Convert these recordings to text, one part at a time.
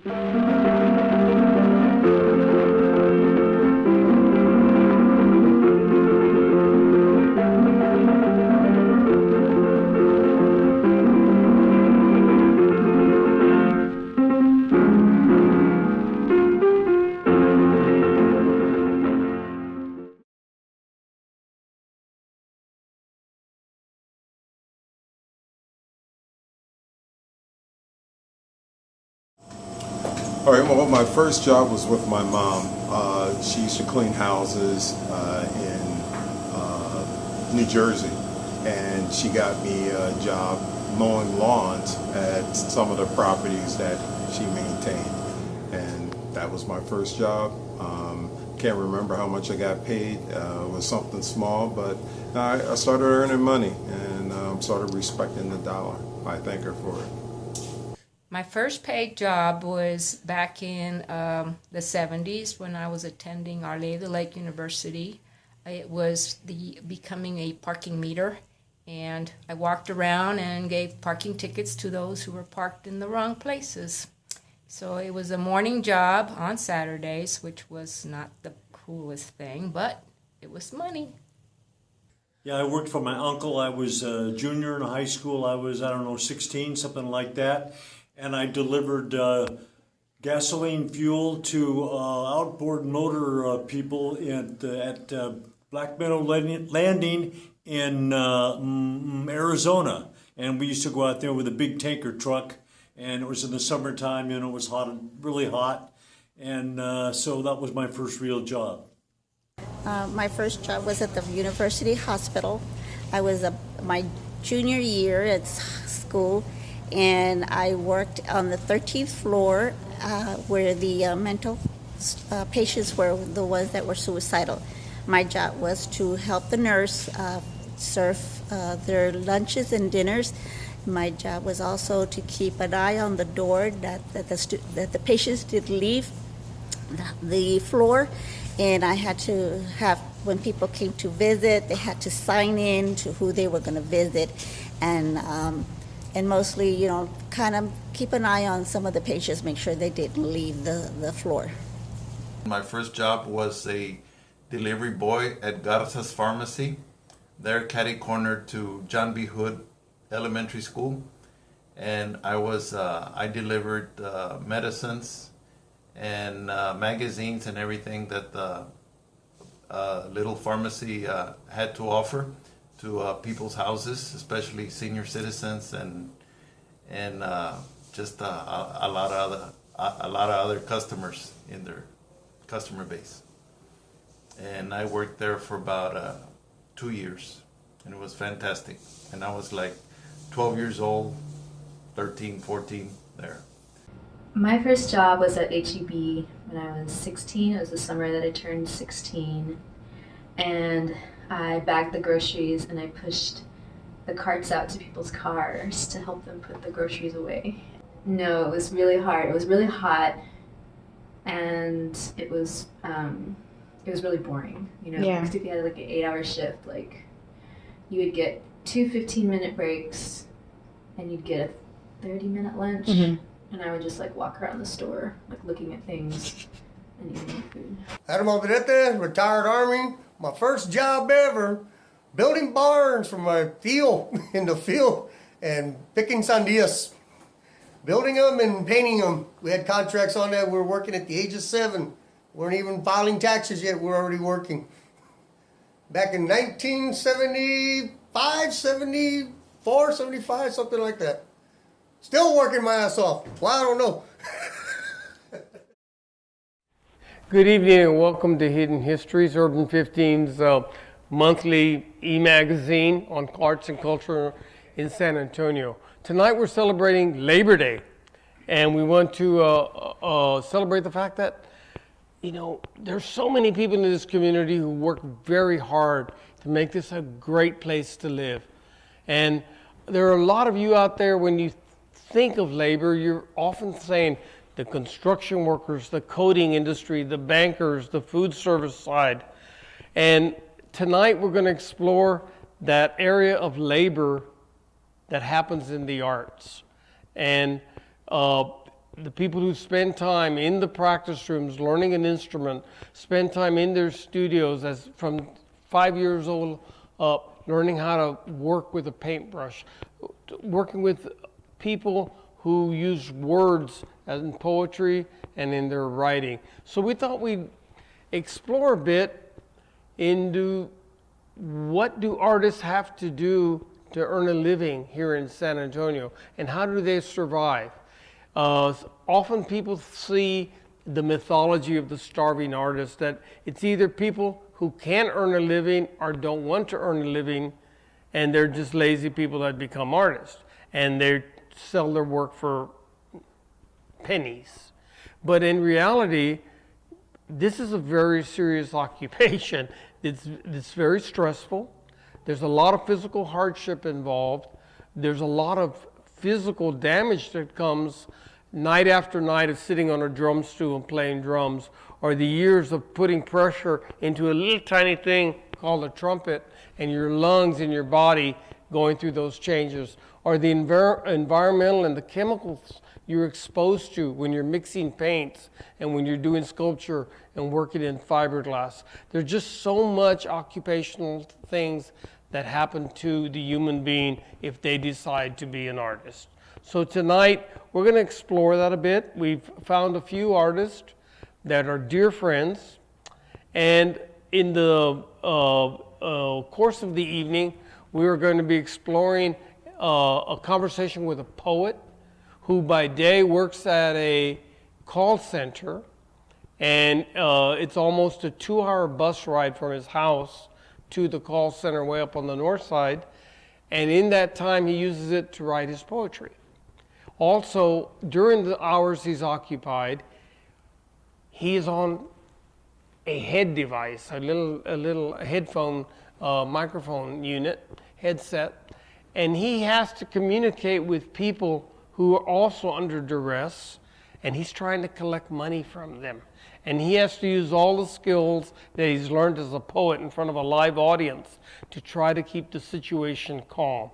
All right, well, my first job was with my mom. She used to clean houses in New Jersey, and she got me a job mowing lawns at some of the properties that she maintained. And that was my first job. Can't remember how much I got paid. It was something small, but I started earning money and started respecting the dollar. I thank her for it. My first paid job was back in the 70s when I was attending Our Lady of the Lake University. It was becoming a parking meter, and I walked around and gave parking tickets to those who were parked in the wrong places. So it was a morning job on Saturdays, which was not the coolest thing, but it was money. Yeah, I worked for my uncle. I was a junior in high school. I was, 16, something like that. And I delivered gasoline fuel to outboard motor people at Black Meadow Landing in Arizona. And we used to go out there with a big tanker truck, and it was in the summertime, it was hot, really hot. And so that was my first real job. My first job was at the University Hospital. I was my junior year at school, and I worked on the 13th floor where the mental patients were the ones that were suicidal. My job was to help the nurse serve their lunches and dinners. My job was also to keep an eye on the door that the patients did leave the floor, and I had to have, when people came to visit, they had to sign in to who they were going to visit, and mostly, kind of keep an eye on some of the patients, make sure they didn't leave the floor. My first job was a delivery boy at Garza's Pharmacy. They're catty-cornered to John B. Hood Elementary School. And I delivered medicines and magazines and everything that the little pharmacy had to offer to people's houses, especially senior citizens and just a lot of other customers in their customer base. And I worked there for about 2 years, and it was fantastic. And I was like 12 years old, 13, 14 there. My first job was at HEB when I was 16. It was the summer that I turned 16. And I bagged the groceries and I pushed the carts out to people's cars to help them put the groceries away. No, it was really hard. It was really hot, and it was really boring. Yeah. Because if you had like an 8-hour shift, like you would get 2 15-minute breaks, and you'd get a 30-minute lunch. Mm-hmm. And I would just like walk around the store, like looking at things and eating food. Adam Alderete, retired Army. My first job ever, building barns from my field, in the field, and picking sandias. Building them and painting them. We had contracts on that. We were working at the age of 7. Weren't even filing taxes yet. We were already working. Back in 1975, 74, 75, something like that. Still working my ass off. Well, I don't know. Good evening and welcome to Hidden Histories, URBAN-15's monthly e-magazine on arts and culture in San Antonio. Tonight we're celebrating Labor Day, and we want to celebrate the fact that, there's so many people in this community who work very hard to make this a great place to live. And there are a lot of you out there, when you think of labor, you're often saying the construction workers, the coding industry, the bankers, the food service side. And tonight we're going to explore that area of labor that happens in the arts. And the people who spend time in the practice rooms learning an instrument, spend time in their studios as from 5 years old up, learning how to work with a paintbrush, working with people who use words as in poetry and in their writing. So we thought we'd explore a bit into what do artists have to do to earn a living here in San Antonio, and how do they survive? Often people see the mythology of the starving artist, that it's either people who can't earn a living or don't want to earn a living, and they're just lazy people that become artists, and they sell their work for pennies. But in reality, this is a very serious occupation. It's very stressful. There's a lot of physical hardship involved. There's a lot of physical damage that comes night after night of sitting on a drum stool and playing drums, or the years of putting pressure into a little tiny thing called a trumpet, and your lungs and your body going through those changes, or the environmental and the chemicals you're exposed to when you're mixing paints and when you're doing sculpture and working in fiberglass. There's just so much occupational things that happen to the human being if they decide to be an artist. So tonight, we're going to explore that a bit. We've found a few artists that are dear friends, and in the course of the evening, we are going to be exploring a conversation with a poet who by day works at a call center, and it's almost a 2-hour bus ride from his house to the call center way up on the north side, and in that time he uses it to write his poetry. Also, during the hours he's occupied, he is on a head device, a little headphone microphone unit, headset, and he has to communicate with people who are also under duress, and he's trying to collect money from them. And he has to use all the skills that he's learned as a poet in front of a live audience to try to keep the situation calm.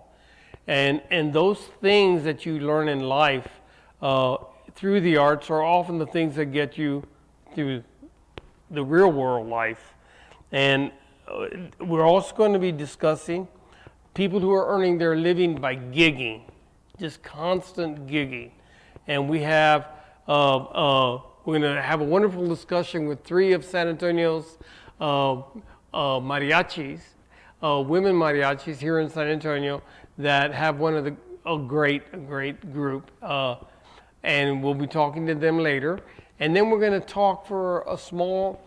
And those things that you learn in life through the arts are often the things that get you through the real world life. And we're also going to be discussing people who are earning their living by gigging, just constant gigging. And we have, we're going to have a wonderful discussion with 3 of San Antonio's mariachis, women mariachis here in San Antonio that have one of a great group. And we'll be talking to them later. And then we're going to talk for a small,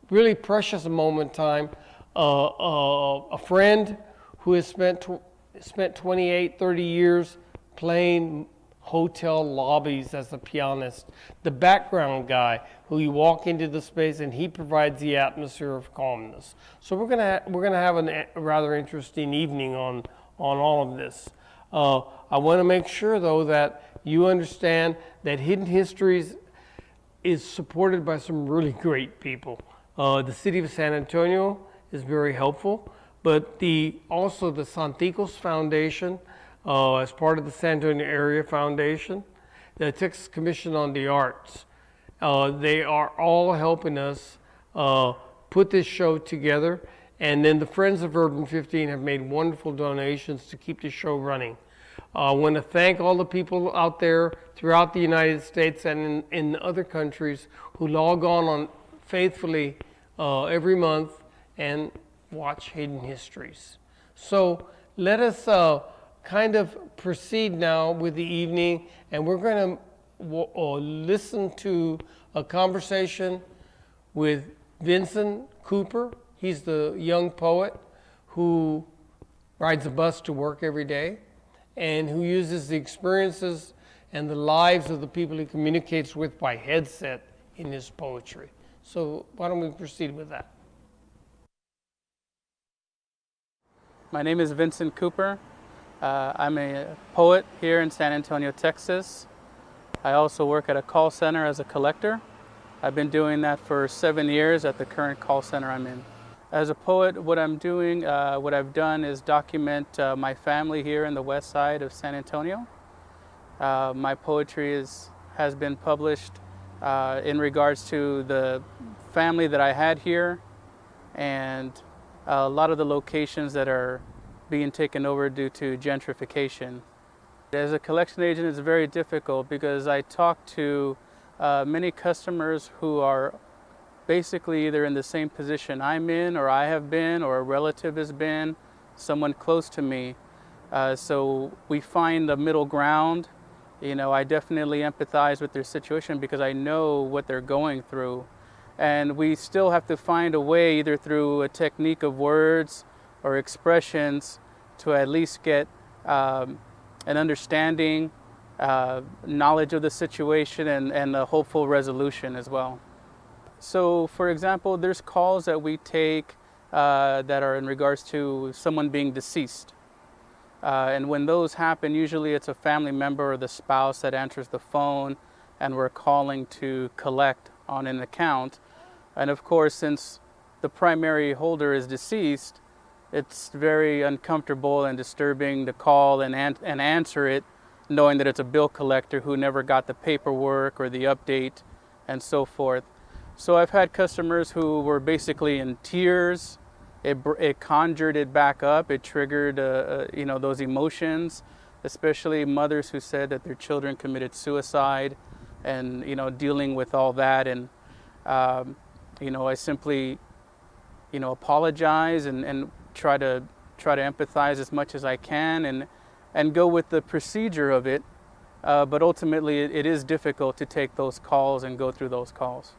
really precious moment in time, a friend who has spent 28, 30 years playing hotel lobbies as a pianist, the background guy who you walk into the space and he provides the atmosphere of calmness. So we're gonna have a rather interesting evening on all of this. I want to make sure though that you understand that Hidden Histories is supported by some really great people. The city of San Antonio is very helpful, but also the Santikos Foundation, as part of the San Antonio Area Foundation, the Texas Commission on the Arts. They are all helping us put this show together. And then the Friends of Urban-15 have made wonderful donations to keep the show running. I want to thank all the people out there throughout the United States and in other countries who log on faithfully every month and watch Hidden Histories. So let us kind of proceed now with the evening, and we're going to listen to a conversation with Vincent Cooper. He's the young poet who rides a bus to work every day and who uses the experiences and the lives of the people he communicates with by headset in his poetry. So why don't we proceed with that? My name is Vincent Cooper. I'm a poet here in San Antonio, Texas. I also work at a call center as a collector. I've been doing that for 7 years at the current call center I'm in. As a poet, what I'm doing, what I've done is document my family here in the west side of San Antonio. My poetry is has been published in regards to the family that I had here and a lot of the locations that are being taken over due to gentrification. As a collection agent, it's very difficult because I talk to many customers who are basically either in the same position I'm in, or I have been, or a relative has been, someone close to me. So we find a middle ground. You know, I definitely empathize with their situation because I know what they're going through. And we still have to find a way, either through a technique of words or expressions, to at least get an understanding, knowledge of the situation, and a hopeful resolution as well. So, for example, there's calls that we take that are in regards to someone being deceased. And when those happen, usually it's a family member or the spouse that answers the phone, and we're calling to collect on an account. And of course, since the primary holder is deceased, it's very uncomfortable and disturbing to call and answer it, knowing that it's a bill collector who never got the paperwork or the update and so forth. So I've had customers who were basically in tears. It conjured it back up. It triggered, those emotions, especially mothers who said that their children committed suicide, and dealing with all that. And I simply, apologize and try to empathize as much as I can, and go with the procedure of it. But ultimately, it is difficult to take those calls and go through those calls.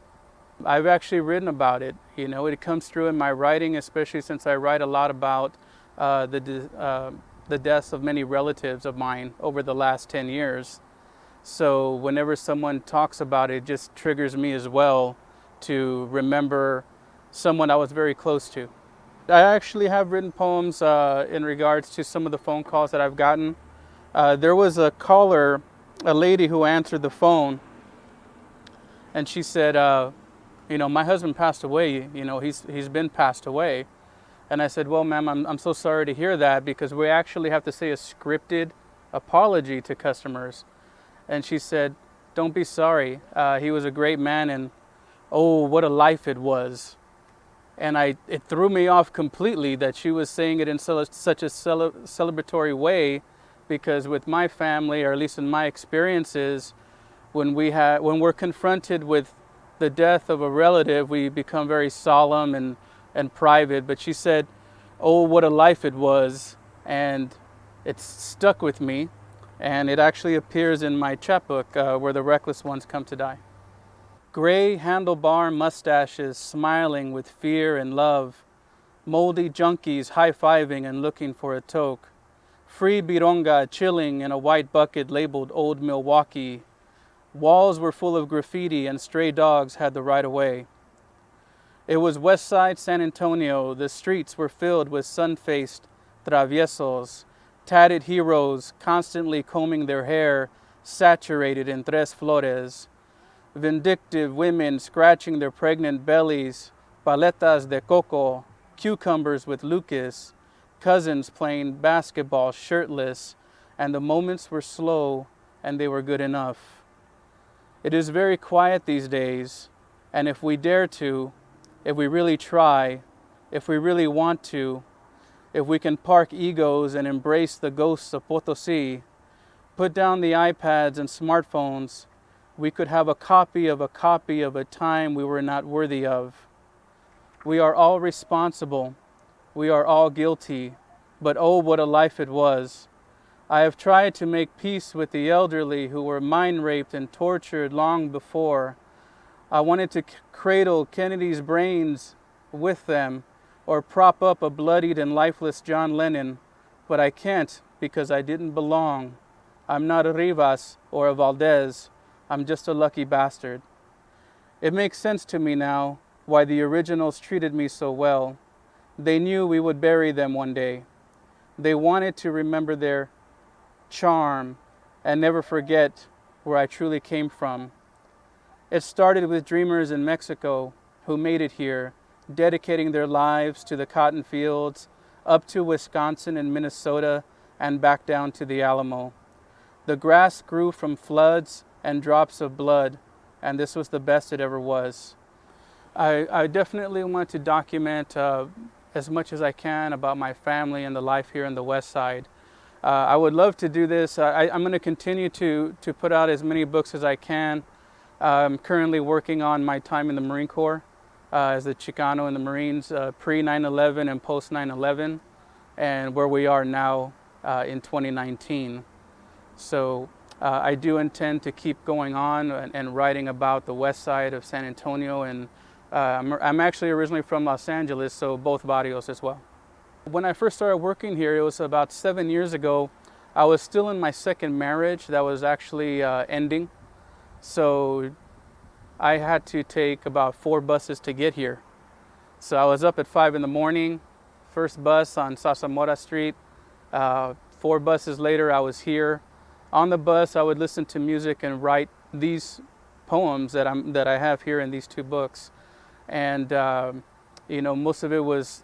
I've actually written about it. It comes through in my writing, especially since I write a lot about the deaths of many relatives of mine over the last 10 years. So whenever someone talks about it, it just triggers me as well to remember someone I was very close to. I actually have written poems in regards to some of the phone calls that I've gotten. There was a caller, a lady who answered the phone, and she said, my husband passed away. He's been passed away. And I said, well, ma'am, I'm so sorry to hear that, because we actually have to say a scripted apology to customers. And she said, don't be sorry. He was a great man, and oh, what a life it was. And it threw me off completely that she was saying it in such a celebratory way, because with my family, or at least in my experiences, when we're confronted with the death of a relative, we become very solemn and private. But she said, oh, what a life it was. And it's stuck with me. And it actually appears in my chapbook, Where the Reckless Ones Come to Die. Gray handlebar mustaches smiling with fear and love. Moldy junkies high-fiving and looking for a toke. Free bironga chilling in a white bucket labeled Old Milwaukee. Walls were full of graffiti and stray dogs had the right of way. It was West Side San Antonio. The streets were filled with sun-faced traviesos, tatted heroes constantly combing their hair, saturated in tres flores. Vindictive women scratching their pregnant bellies, paletas de coco, cucumbers with Lucas, cousins playing basketball shirtless, and the moments were slow and they were good enough. It is very quiet these days, and if we dare to, if we really try, if we really want to, if we can park egos and embrace the ghosts of Potosi, put down the iPads and smartphones, we could have a copy of a time we were not worthy of. We are all responsible. We are all guilty. But oh, what a life it was. I have tried to make peace with the elderly who were mind-raped and tortured long before. I wanted to cradle Kennedy's brains with them, or prop up a bloodied and lifeless John Lennon, but I can't because I didn't belong. I'm not a Rivas or a Valdez. I'm just a lucky bastard. It makes sense to me now why the originals treated me so well. They knew we would bury them one day. They wanted to remember their charm and never forget where I truly came from. It started with dreamers in Mexico who made it here, dedicating their lives to the cotton fields, up to Wisconsin and Minnesota, and back down to the Alamo. The grass grew from floods and drops of blood, and this was the best it ever was. I definitely want to document as much as I can about my family and the life here in the West Side. I would love to do this. I'm going to continue to put out as many books as I can. I'm currently working on my time in the Marine Corps as a Chicano in the Marines, pre 9/11 and post 9/11, and where we are now in 2019. So I do intend to keep going on and writing about the West Side of San Antonio, and I'm actually originally from Los Angeles, so both barrios as well. When I first started working here, it was about 7 years ago. I was still in my second marriage that was actually ending. So I had to take about 4 buses to get here. So I was up at 5 in the morning, first bus on Sasamora Street. 4 buses later, I was here. On the bus, I would listen to music and write these poems that I have here in these 2 books. And most of it was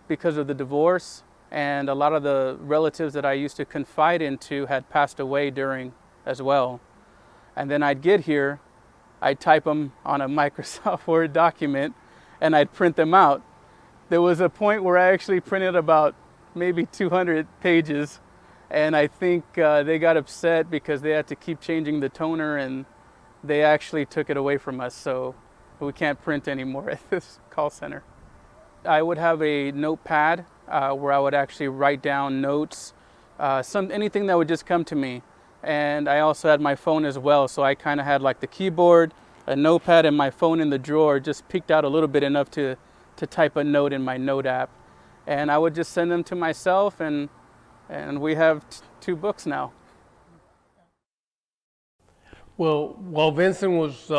because of the divorce, and a lot of the relatives that I used to confide into had passed away during as well. And then I'd get here, I'd type them on a Microsoft Word document, and I'd print them out. There was a point where I actually printed about maybe 200 pages, and I think they got upset because they had to keep changing the toner, and they actually took it away from us, so we can't print anymore at this call center. I would have a notepad where I would actually write down notes, anything that would just come to me. And I also had my phone as well, so I kind of had like the keyboard, a notepad, and my phone in the drawer, just peeked out a little bit enough to type a note in my note app. And I would just send them to myself, and we have 2 books now. Well, while Vincent was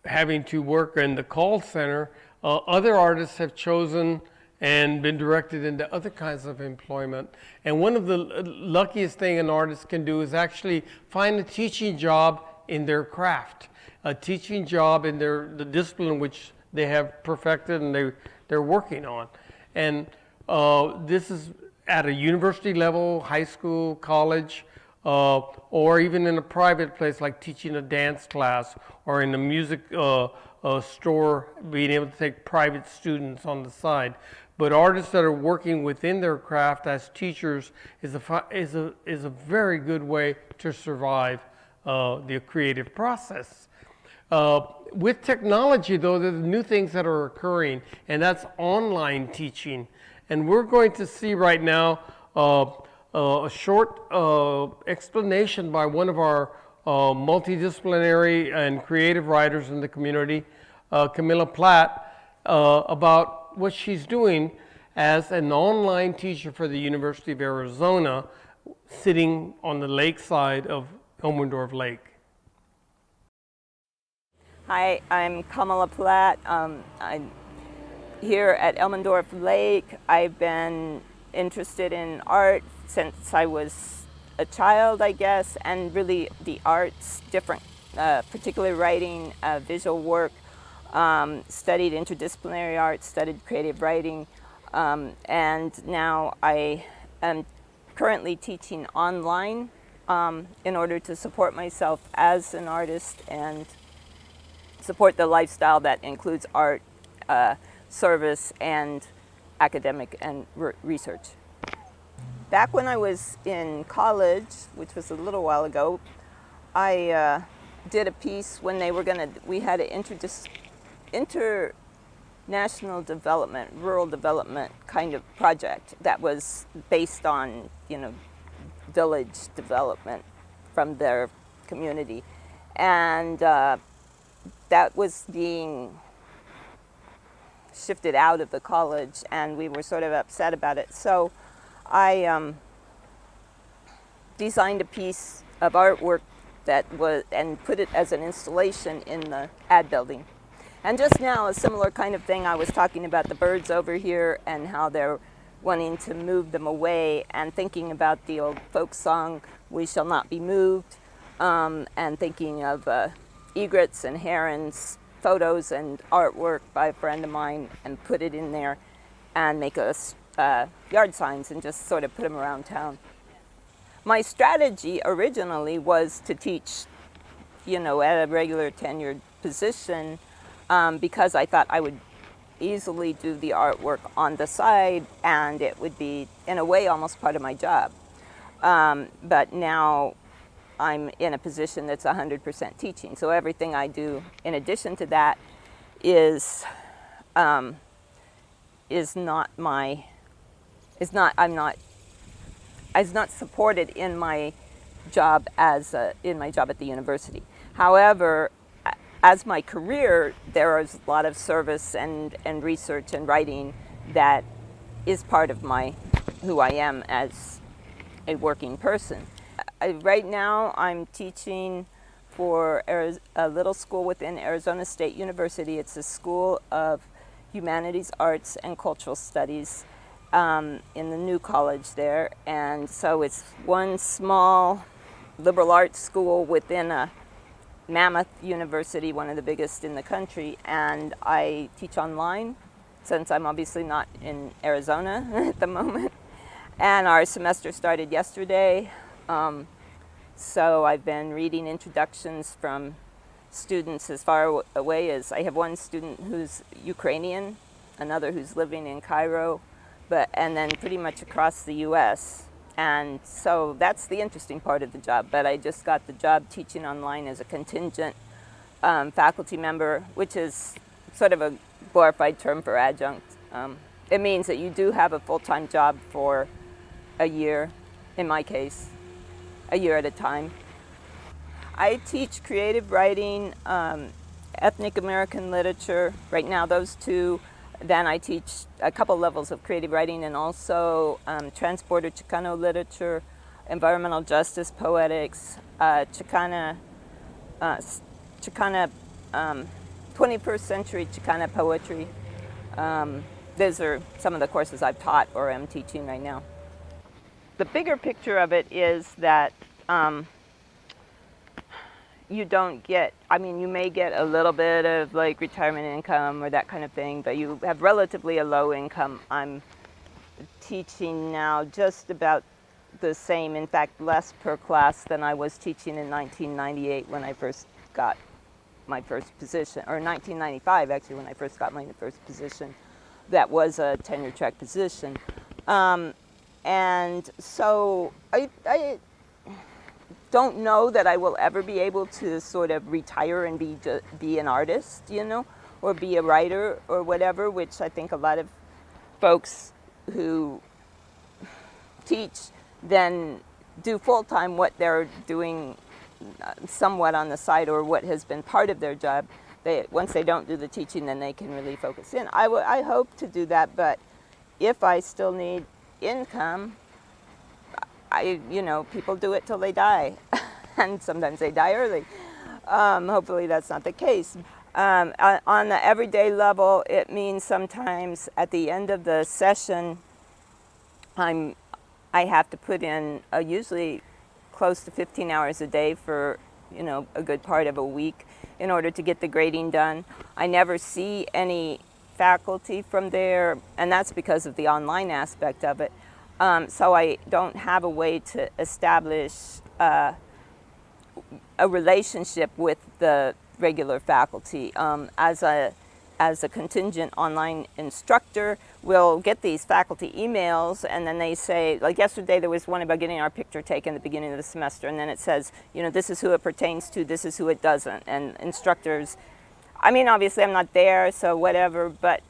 having to work in the call center, other artists have chosen and been directed into other kinds of employment. And one of the luckiest thing an artist can do is actually find a teaching job in their craft, a teaching job in the discipline which they have perfected and they're working on. And this is at a university level, high school, college, or even in a private place like teaching a dance class, or in a music store, being able to take private students on the side. But artists that are working within their craft as teachers is a very good way to survive the creative process. With technology, though, there's new things that are occurring, and that's online teaching. And we're going to see right now a short explanation by one of our multidisciplinary and creative writers in the community, Camilla Platt, about what she's doing as an online teacher for the University of Arizona, sitting on the lakeside of Elmendorf Lake. Hi, I'm Kamala Platt. I'm here at Elmendorf Lake. I've been interested in art since I was a child, I guess, and really the arts, different, particularly writing, visual work, studied interdisciplinary arts, studied creative writing, and now I am currently teaching online in order to support myself as an artist and support the lifestyle that includes art, service, and academic and research. Back when I was in college, which was a little while ago, I did a piece when we had an international development, rural development kind of project that was based on, village development from their community. And that was being shifted out of the college, and we were sort of upset about it. So I designed a piece of artwork and put it as an installation in the ad building. And just now, a similar kind of thing, I was talking about the birds over here and how they're wanting to move them away, and thinking about the old folk song, "We Shall Not Be Moved," and thinking of egrets and herons, photos and artwork by a friend of mine, and put it in there and make us yard signs and just sort of put them around town. My strategy originally was to teach at a regular tenured position, because I thought I would easily do the artwork on the side, and it would be, in a way, almost part of my job. But now I'm in a position that's 100% teaching. So everything I do in addition to that is not my, is not, I'm not, is not supported in my job in my job at the university. However, as my career, there is a lot of service and research and writing that is part of who I am as a working person. Right now, I'm teaching for a little school within Arizona State University. It's a school of humanities, arts, and cultural studies in the new college there. And so it's one small liberal arts school within a mammoth university, one of the biggest in the country. And I teach online, since I'm obviously not in Arizona at the moment. And our semester started yesterday. So I've been reading introductions from students as far away as, I have one student who's Ukrainian, another who's living in Cairo, and then pretty much across the US. And so that's the interesting part of the job. But I just got the job teaching online as a contingent faculty member, which is sort of a glorified term for adjunct. It means that you do have a full-time job for a year, in my case, a year at a time. I teach creative writing, ethnic American literature, right now those two. Then I teach a couple levels of creative writing, and also transporter Chicano literature, environmental justice poetics, Chicana 21st century Chicana poetry. Those are some of the courses I've taught or am teaching right now. The bigger picture of it is that you don't get, you may get a little bit of like retirement income or that kind of thing, but you have relatively a low income. I'm teaching now just about the same, in fact, less per class than I was teaching in 1998 when I first got my first position, or 1995 actually when I first got my first position. That was a tenure track position. And so I don't know that I will ever be able to sort of retire and be an artist, or be a writer or whatever, which I think a lot of folks who teach then do full-time what they're doing somewhat on the side, or what has been part of their job. Once they don't do the teaching, then they can really focus in. I hope to do that, but if I still need income, people do it till they die, and sometimes they die early. Hopefully that's not the case. On the everyday level, it means sometimes at the end of the session, I have to put in usually close to 15 hours a day for a good part of a week in order to get the grading done. I never see any faculty from there, and that's because of the online aspect of it. So I don't have a way to establish a relationship with the regular faculty. As a contingent online instructor, we'll get these faculty emails, and then they say, like yesterday there was one about getting our picture taken at the beginning of the semester, and then it says, this is who it pertains to, this is who it doesn't. And instructors, obviously I'm not there, so whatever, but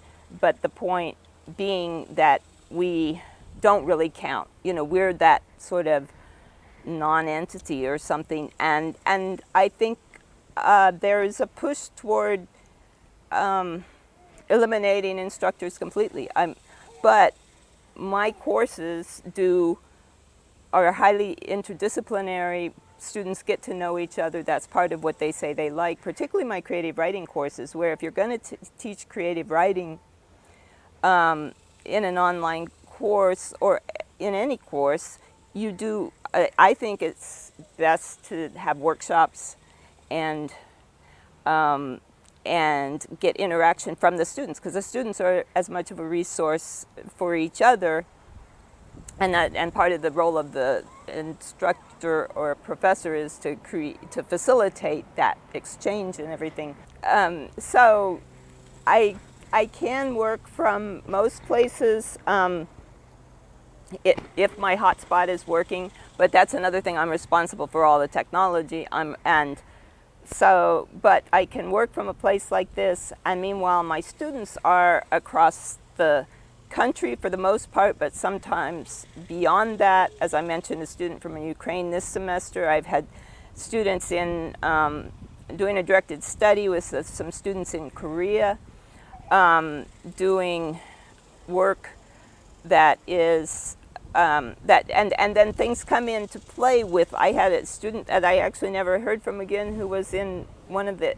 the point being that we don't really count. We're that sort of non-entity or something, and I think there is a push toward eliminating instructors completely. But my courses are highly interdisciplinary. Students get to know each other. That's part of what they say they like, particularly my creative writing courses, where if you're going to teach creative writing in an online course or in any course, I think it's best to have workshops and get interaction from the students, because the students are as much of a resource for each other, and part of the role of the instructor or a professor is to facilitate that exchange and everything. So I can work from most places if my hotspot is working, but that's another thing. I'm responsible for all the technology. But I can work from a place like this, and meanwhile my students are across the country for the most part, but sometimes beyond that. As I mentioned, a student from Ukraine this semester. I've had students in doing a directed study with some students in Korea, doing work that is and then things come into play with. I had a student that I actually never heard from again who was in one of the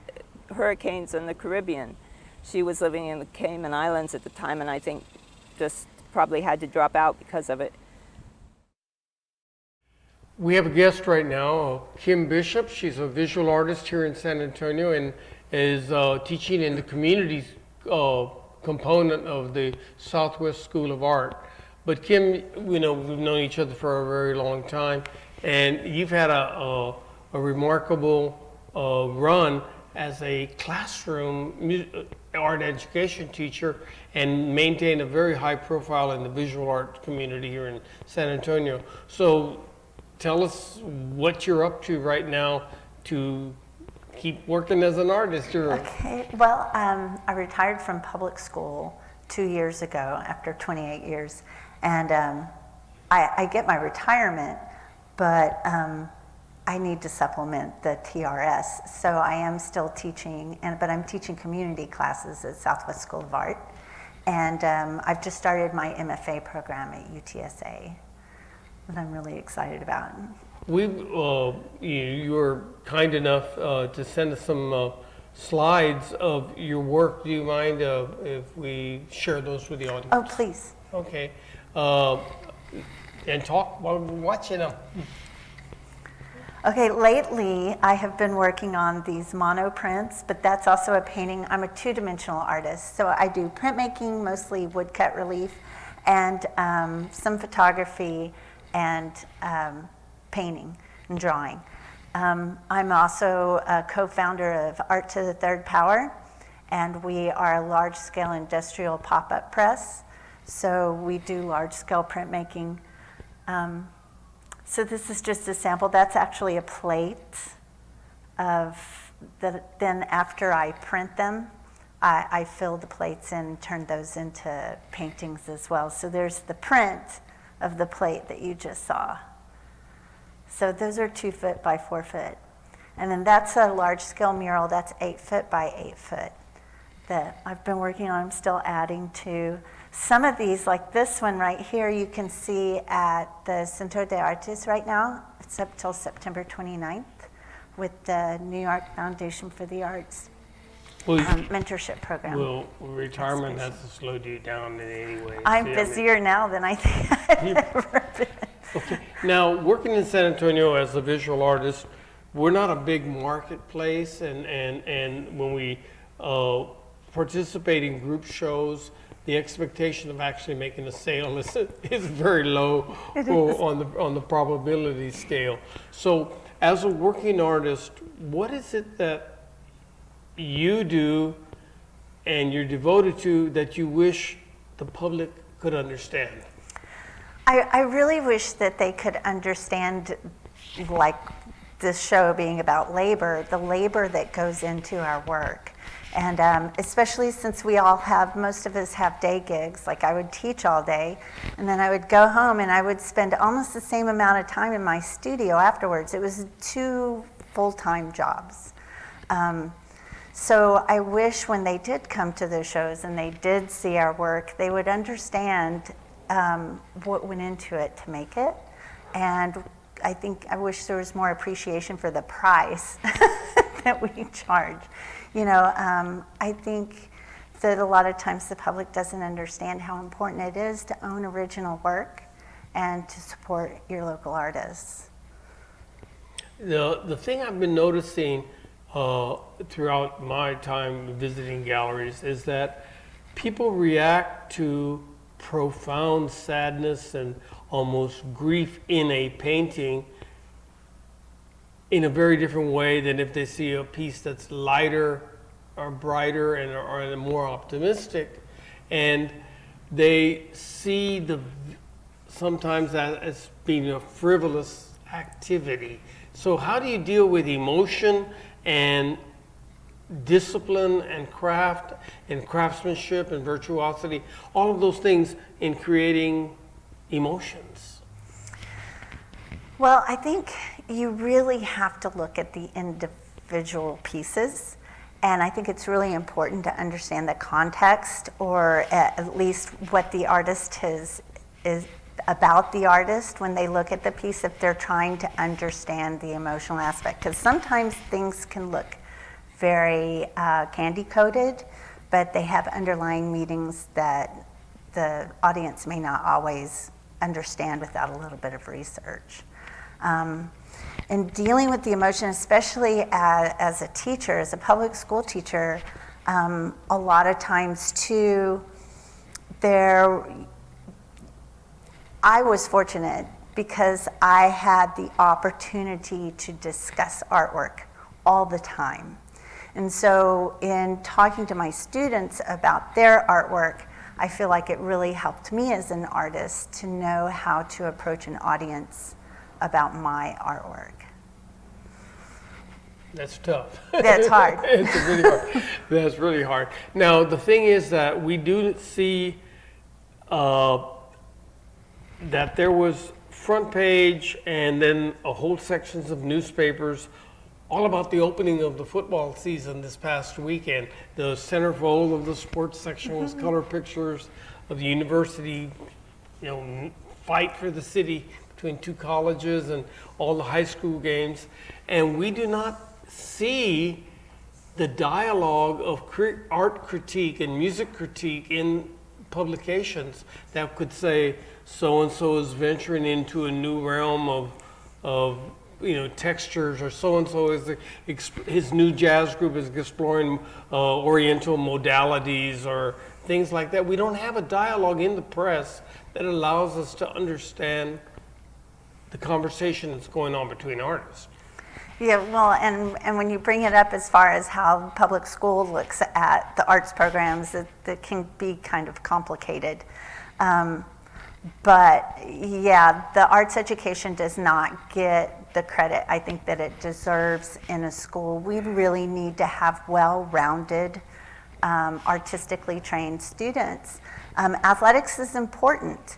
hurricanes in the Caribbean. She was living in the Cayman Islands at the time, and I think just probably had to drop out because of it. We have a guest right now, Kim Bishop. She's a visual artist here in San Antonio and is teaching in the communities component of the Southwest School of Art. But Kim, we've known each other for a very long time, and you've had a remarkable run as a classroom art education teacher and maintained a very high profile in the visual art community here in San Antonio. So tell us what you're up to right now to keep working as an artist. Okay, well, I retired from public school 2 years ago after 28 years. And I get my retirement, but I need to supplement the TRS. So I am still teaching, but I'm teaching community classes at Southwest School of Art. And I've just started my MFA program at UTSA that I'm really excited about. You were kind enough to send us some slides of your work. Do you mind if we share those with the audience? Oh, please. Okay. And talk while we're watching them. Okay, lately I have been working on these mono prints, but that's also a painting. I'm a two-dimensional artist, so I do printmaking, mostly woodcut relief, and some photography and painting and drawing. I'm also a co-founder of Art to the Third Power, and we are a large-scale industrial pop-up press. So we do large-scale printmaking. So this is just a sample. That's actually a plate of then after I print them, I fill the plates in and turn those into paintings as well. So there's the print of the plate that you just saw. So those are 2 foot by 4 foot. And then that's a large-scale mural. That's 8 foot by 8 foot that I've been working on. I'm still adding to. Some of these, like this one right here, you can see at the Centro de Artes right now. It's up till September 29th with the New York Foundation for the Arts mentorship program. Well, retirement hasn't slowed you down in any way. I'm busier now than I think I've ever been. Okay. Now, working in San Antonio as a visual artist, we're not a big marketplace, and when we participate in group shows, the expectation of actually making a sale is very low on the probability scale. So as a working artist, what is it that you do and you're devoted to that you wish the public could understand? I really wish that they could understand, like this show being about labor, the labor that goes into our work. And especially since most of us have day gigs, like I would teach all day, and then I would go home and I would spend almost the same amount of time in my studio afterwards. It was 2 full-time jobs. So I wish when they did come to the shows and they did see our work, they would understand what went into it to make it. And I wish there was more appreciation for the price that we charge. I think that a lot of times the public doesn't understand how important it is to own original work and to support your local artists. The thing I've been noticing throughout my time visiting galleries is that people react to profound sadness and almost grief in a painting in a very different way than if they see a piece that's lighter or brighter and or more optimistic, and they see sometimes that as being a frivolous activity. So how do you deal with emotion and discipline and craft and craftsmanship and virtuosity, all of those things in creating emotions? Well, I think you really have to look at the individual pieces, and I think it's really important to understand the context, or at least what the artist is about the artist when they look at the piece, if they're trying to understand the emotional aspect. Because sometimes things can look very candy-coated, but they have underlying meanings that the audience may not always understand without a little bit of research. In dealing with the emotion, especially as a teacher, as a public school teacher, a lot of times too, I was fortunate because I had the opportunity to discuss artwork all the time. And so in talking to my students about their artwork, I feel like it really helped me as an artist to know how to approach an audience about my artwork. That's tough. That's hard. It's really hard. That's really hard. Now, the thing is that we do see that there was front page and then a whole sections of newspapers all about the opening of the football season this past weekend. The centerfold of the sports section was color pictures of the university, fight for the city between two colleges and all the high school games. And we do not see the dialogue of art critique and music critique in publications that could say so-and-so is venturing into a new realm of textures, or so-and-so is his new jazz group is exploring oriental modalities or things like that. We don't have a dialogue in the press that allows us to understand the conversation that's going on between artists. Yeah, well, and when you bring it up as far as how public school looks at the arts programs, that can be kind of complicated. But yeah, the arts education does not get the credit I think that it deserves in a school. We really need to have well-rounded, artistically trained students. Athletics is important,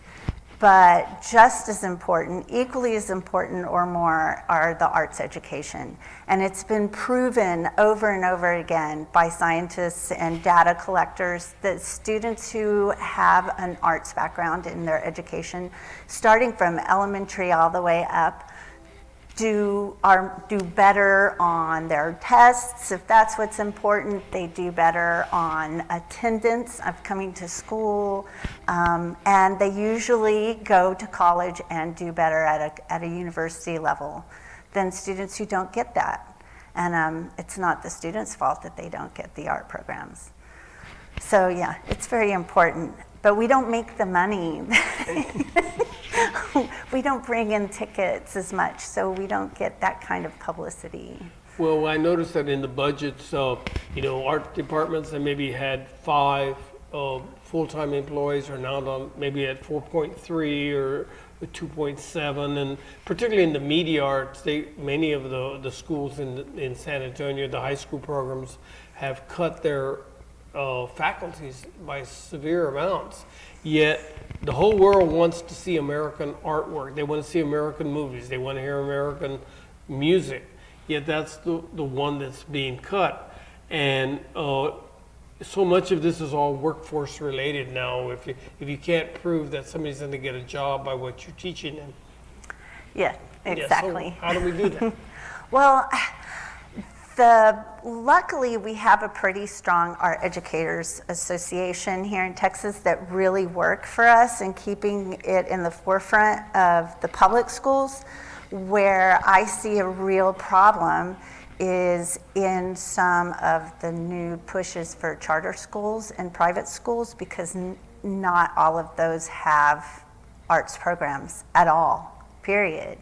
but just as important, equally as important or more, are the arts education. And it's been proven over and over again by scientists and data collectors that students who have an arts background in their education, starting from elementary all the way up, do better on their tests. If that's what's important, they do better on attendance of coming to school, and they usually go to college and do better at a university level than students who don't get that. And it's not the students' fault that they don't get the art programs. So yeah, it's very important, but we don't make the money. We don't bring in tickets as much, so we don't get that kind of publicity. Well, I noticed that in the budgets of, art departments that maybe had 5 full-time employees are now maybe at 4.3 or 2.7, and particularly in the media arts, many of the schools in San Antonio, the high school programs, have cut their faculties by severe amounts. Yet the whole world wants to see American artwork. They want to see American movies. They want to hear American music. Yet that's the one that's being cut. And so much of this is all workforce related now. If you can't prove that somebody's going to get a job by what you're teaching them. Yeah, exactly. Yeah, so how do we do that? Well, luckily we have a pretty strong Art Educators Association here in Texas that really work for us in keeping it in the forefront of the public schools. Where I see a real problem is in some of the new pushes for charter schools and private schools, because not all of those have arts programs at all, period.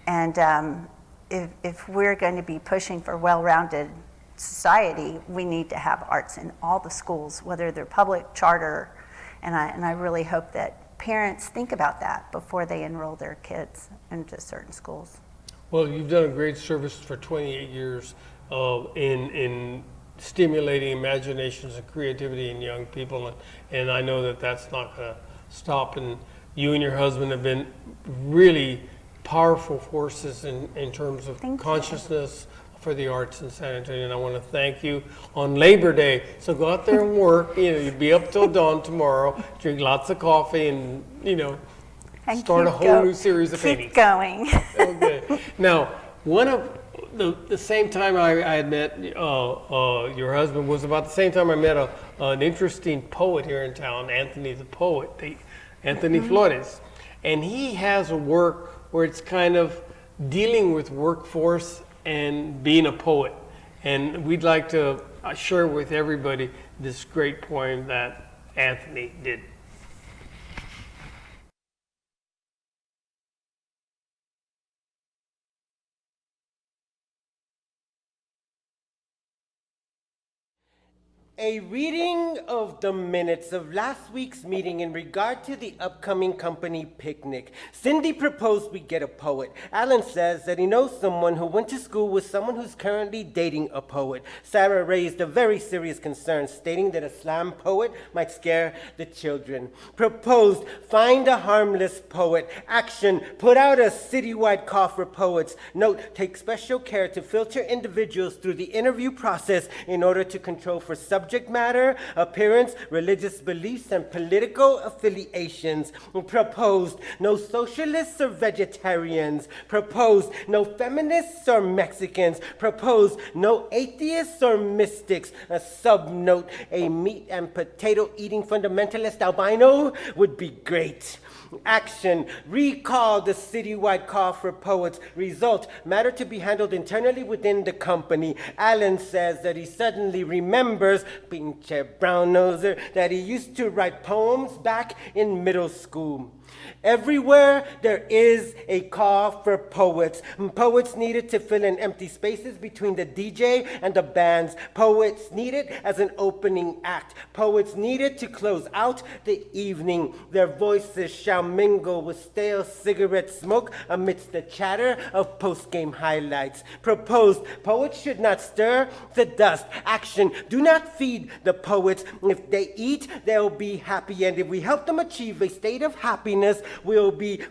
And if we're going to be pushing for well-rounded society, we need to have arts in all the schools, whether they're public, charter, and I really hope that parents think about that before they enroll their kids into certain schools. Well, you've done a great service for 28 years in stimulating imaginations and creativity in young people, and I know that that's not going to stop. And you and your husband have been really powerful forces in terms of consciousness for the arts in San Antonio, and I want to thank you on Labor Day. So go out there and work. You'll be up till dawn tomorrow, drink lots of coffee, and And start a whole new series of paintings. Keep going. Okay. Now, one of the same time I had met your husband was about the same time I met an interesting poet here in town, Anthony the poet, Anthony Flores, and he has a work where it's kind of dealing with workforce and being a poet, and we'd like to share with everybody this great poem that Anthony did. A reading of the minutes of last week's meeting in regard to the upcoming company picnic. Cindy proposed we get a poet. Alan says that he knows someone who went to school with someone who's currently dating a poet. Sarah raised a very serious concern, stating that a slam poet might scare the children. Proposed, find a harmless poet. Action, put out a citywide call for poets. Note, take special care to filter individuals through the interview process in order to control for subject matter, appearance, religious beliefs, and political affiliations. Proposed, no socialists or vegetarians. Proposed, no feminists or Mexicans. Proposed, no atheists or mystics. A subnote, a meat and potato eating fundamentalist albino would be great. Action, recall the citywide call for poets. Result, matter to be handled internally within the company. Alan says that he suddenly remembers, pinche brown noser, that he used to write poems back in middle school. Everywhere there is a call for poets. Poets needed to fill in empty spaces between the DJ and the bands. Poets needed as an opening act. Poets needed to close out the evening. Their voices shall mingle with stale cigarette smoke amidst the chatter of post-game highlights. Proposed, poets should not stir the dust. Action, do not feed the poets. If they eat, they'll be happy. And if we help them achieve a state of happiness, we'll be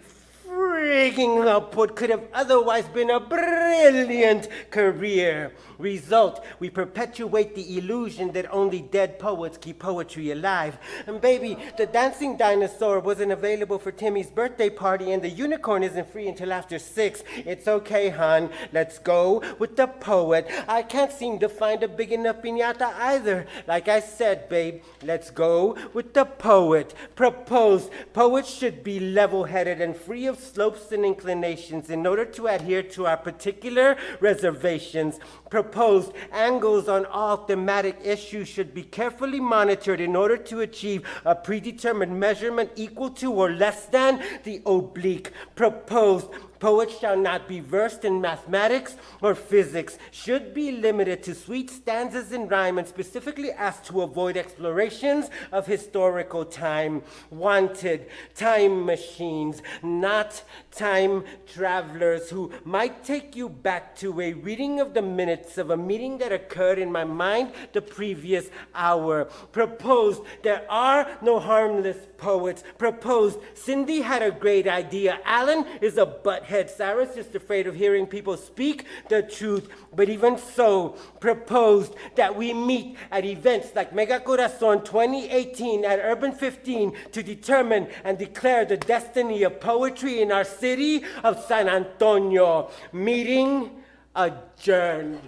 frigging up what could have otherwise been a brilliant career. Result, we perpetuate the illusion that only dead poets keep poetry alive. And baby, the dancing dinosaur wasn't available for Timmy's birthday party, and the unicorn isn't free until after 6. It's okay, hon. Let's go with the poet. I can't seem to find a big enough piñata either. Like I said, babe, let's go with the poet. Proposed, poets should be level-headed and free of slopes and inclinations in order to adhere to our particular reservations. Proposed, angles on all thematic issues should be carefully monitored in order to achieve a predetermined measurement equal to or less than the oblique. Proposed, poets shall not be versed in mathematics or physics, should be limited to sweet stanzas in rhyme, and specifically asked to avoid explorations of historical time. Wanted, time machines, not time travelers who might take you back to a reading of the minutes of a meeting that occurred in my mind the previous hour. Proposed, there are no harmless poets. Proposed, Cindy had a great idea. Alan is a butthead. Sarah's just afraid of hearing people speak the truth. But even so, proposed that we meet at events like Mega Corazon 2018 at URBAN-15 to determine and declare the destiny of poetry in our city of San Antonio. Meeting adjourned.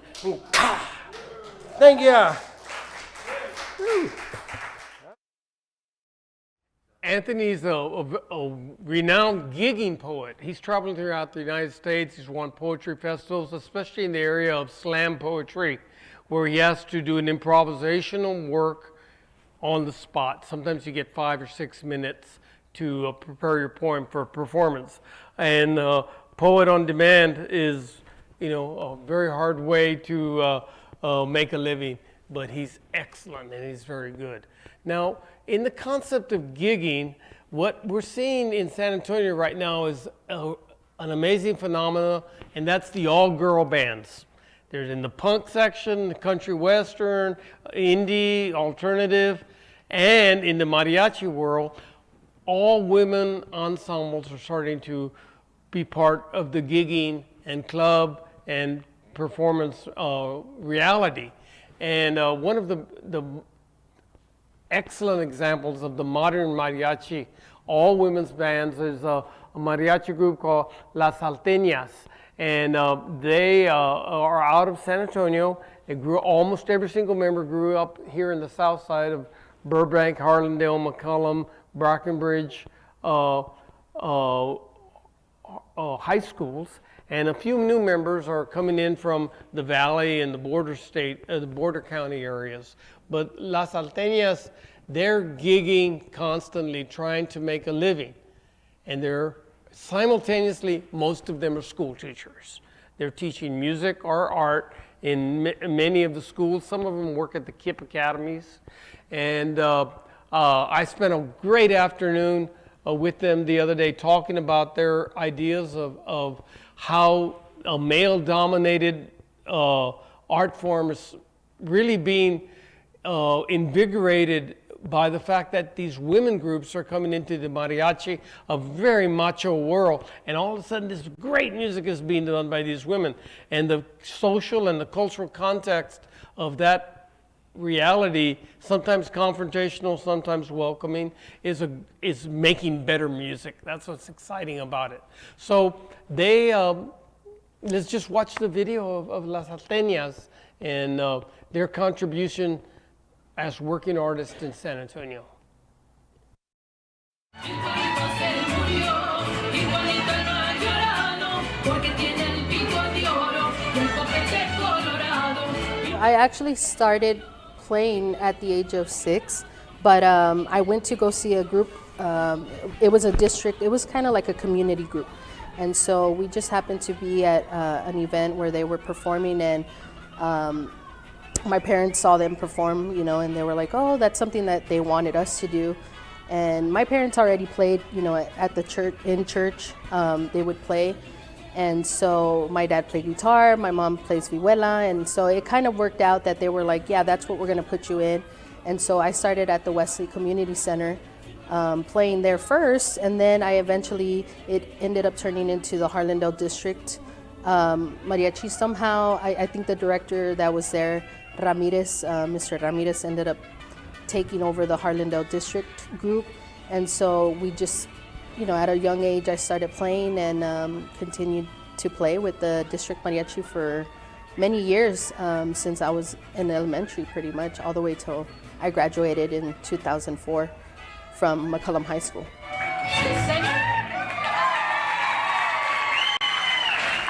Thank you. Anthony's a renowned gigging poet. He's traveling throughout the United States. He's won poetry festivals, especially in the area of slam poetry, where he has to do an improvisational work on the spot. Sometimes you get 5 or 6 minutes to prepare your poem for a performance. And Poet on Demand is a very hard way to make a living, but he's excellent and he's very good. Now, in the concept of gigging, what we're seeing in San Antonio right now is an amazing phenomenon, and that's the all-girl bands. There's in the punk section, the country western, indie, alternative, and in the mariachi world, all women ensembles are starting to be part of the gigging and club and performance reality. And one of the excellent examples of the modern mariachi, all women's bands, is a mariachi group called Las Salteñas. And they are out of San Antonio. They almost every single member grew up here in the south side of Burbank, Harlandale, McCollum, Brackenridge high schools. And a few new members are coming in from the valley and the border county areas. But Las Salteñas, they're gigging constantly, trying to make a living. And they're simultaneously, most of them are school teachers. They're teaching music or art in many of the schools. Some of them work at the KIPP academies. And I spent a great afternoon with them the other day talking about their ideas of how a male-dominated art form is really being invigorated by the fact that these women groups are coming into the mariachi, a very macho world, and all of a sudden this great music is being done by these women. And the social and the cultural context of that reality, sometimes confrontational, sometimes welcoming, is making better music. That's what's exciting about it. So they, let's just watch the video of Las Salteñas and their contribution as working artists in San Antonio. I actually started playing at the age of 6, but I went to go see a group. It was a district, it was kind of like a community group. And so we just happened to be at an event where they were performing, and my parents saw them perform, and they were like, oh, that's something that they wanted us to do. And my parents already played, at the church, in church, they would play. And so my dad played guitar, my mom plays vihuela, and so it kind of worked out that they were like, yeah, that's what we're gonna put you in. And so I started at the Wesley Community Center, playing there first, and then it ended up turning into the Harlandale District Mariachi. Somehow, I think the director that was there, Ramirez, Mr. Ramirez, ended up taking over the Harlandale District group. And so we just, at a young age, I started playing and continued to play with the District Mariachi for many years, since I was in elementary pretty much, all the way till I graduated in 2004 from McCollum High School.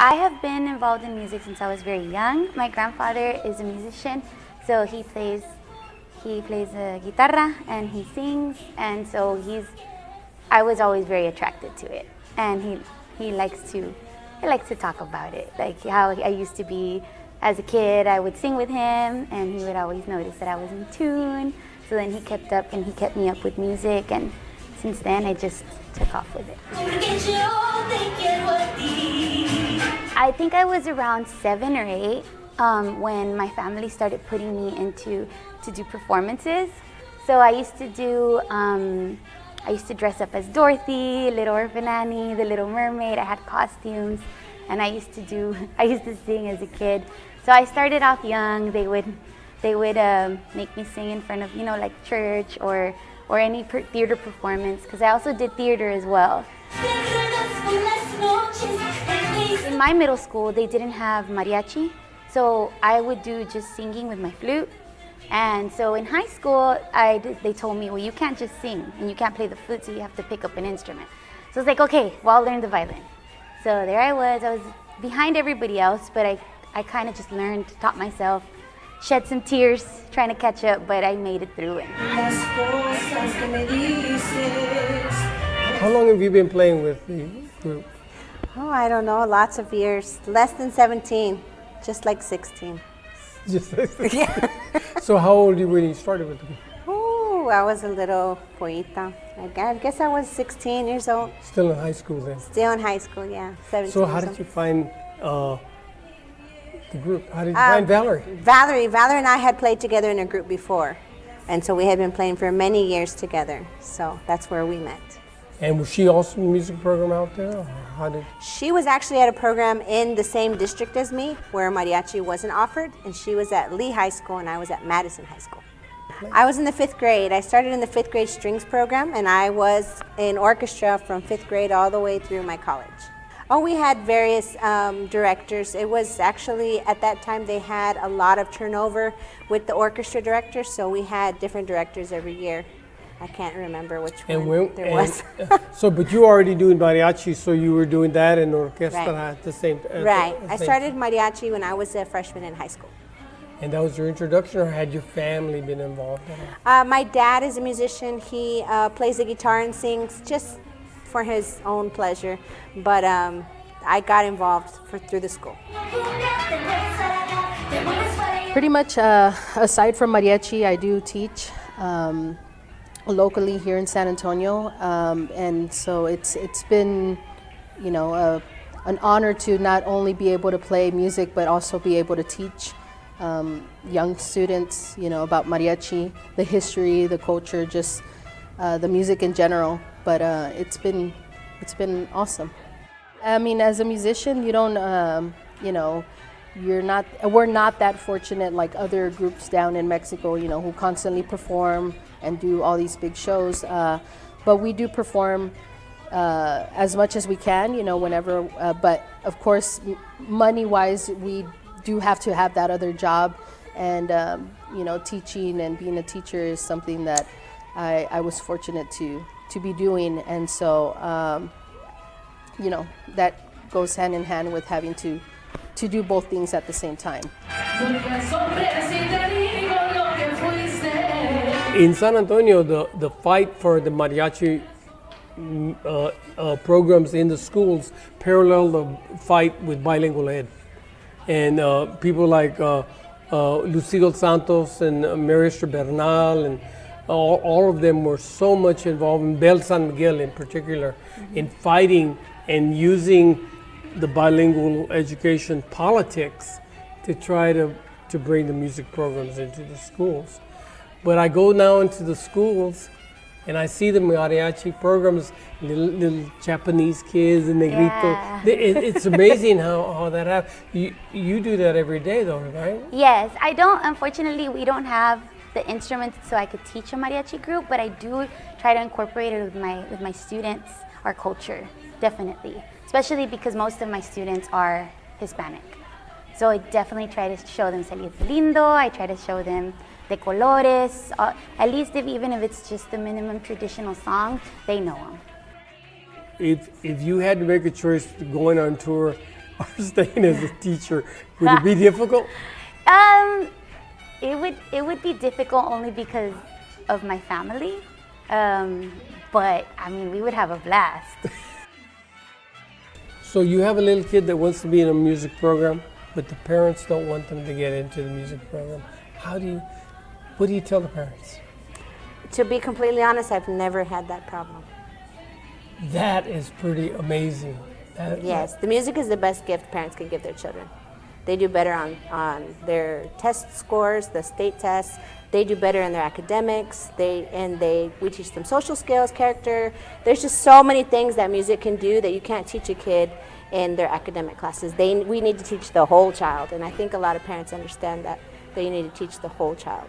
I have been involved in music since I was very young. My grandfather is a musician, so he plays a guitarra and he sings, and so I was always very attracted to it. And he likes to talk about it, like how I used to be as a kid. I would sing with him, and he would always notice that I was in tune. So then he kept up and he kept me up with music, and since then I just took off with it. I think I was around 7 or 8 when my family started putting me to do performances. So I used to dress up as Dorothy, Little Orphan Annie, The Little Mermaid. I had costumes, and I used to sing as a kid. So I started off young. They would make me sing in front of, like church or any theater performance, because I also did theater as well. In my middle school, they didn't have mariachi, so I would do just singing with my flute. And so in high school, they told me, well, you can't just sing and you can't play the flute, so you have to pick up an instrument. So I was like, okay, well, I'll learn the violin. So there I was behind everybody else, but I kind of just learned, taught myself, shed some tears trying to catch up, but I made it through it. How long have you been playing with the group? Oh, I don't know, lots of years. Less than 17, just like 16. Just yeah. So how old were you when you started with the group? Oh, I was a little poeta. I guess I was 16 years old. Still in high school then? Still in high school, yeah. 17 So how years did you find the group? How did you old. find Valerie? Valerie and I had played together in a group before. And so we had been playing for many years together. So that's where we met. And was she also in the music program out there? Or how did? She was actually at a program in the same district as me where mariachi wasn't offered, and she was at Lee High School and I was at Madison High School. I was in the 5th grade. I started in the 5th grade strings program, and I was in orchestra from 5th grade all the way through my college. Oh, we had various directors. It was actually, at that time, they had a lot of turnover with the orchestra directors, so we had different directors every year. I can't remember which one there was. So, but you were already doing mariachi, so you were doing that in orchestra Right. at the same time. Right. I started mariachi when I was a freshman in high school. And that was your introduction, or had your family been involved in it? My dad is a musician. He plays the guitar and sings just for his own pleasure. But I got involved through the school. Pretty much, aside from mariachi, I do teach locally here in San Antonio, and so it's been, you know, an honor to not only be able to play music but also be able to teach young students, you know, about mariachi, the history, the culture, just the music in general. But it's been awesome. I mean, as a musician, you don't, you know, we're not that fortunate like other groups down in Mexico, you know, who constantly perform and do all these big shows. But we do perform as much as we can, you know, whenever. But of course, money-wise, we do have to have that other job. And, you know, teaching and being a teacher is something that I was fortunate to be doing. And so, you know, that goes hand in hand with having to do both things at the same time. In San Antonio, the fight for the mariachi programs in the schools parallel the fight with bilingual ed. And people like Lucille Santos and Maristra Bernal and all of them were so much involved, in Bel San Miguel in particular, in fighting and using the bilingual education politics to try to bring the music programs into the schools. But I go now into the schools and I see the mariachi programs, little Japanese kids and negrito. Yeah. It's amazing how that happens. You do that every day though, right? Yes, I don't, unfortunately, we don't have the instruments so I could teach a mariachi group, but I do try to incorporate it with my students, our culture, definitely. Especially because most of my students are Hispanic. So I definitely try to show them Salirte Lindo, I try to show them De Colores, at least even if it's just the minimum traditional song, they know them. If you had to make a choice to going on tour or staying as a teacher, would it be difficult? It would be difficult only because of my family, but I mean, we would have a blast. So you have a little kid that wants to be in a music program, but the parents don't want them to get into the music program. What do you tell the parents? To be completely honest, I've never had that problem. That is pretty amazing. Yes, the music is the best gift parents can give their children. They do better on their test scores, the state tests. They do better in their academics. We teach them social skills, character. There's just so many things that music can do that you can't teach a kid in their academic classes. We need to teach the whole child, and I think a lot of parents understand that you need to teach the whole child.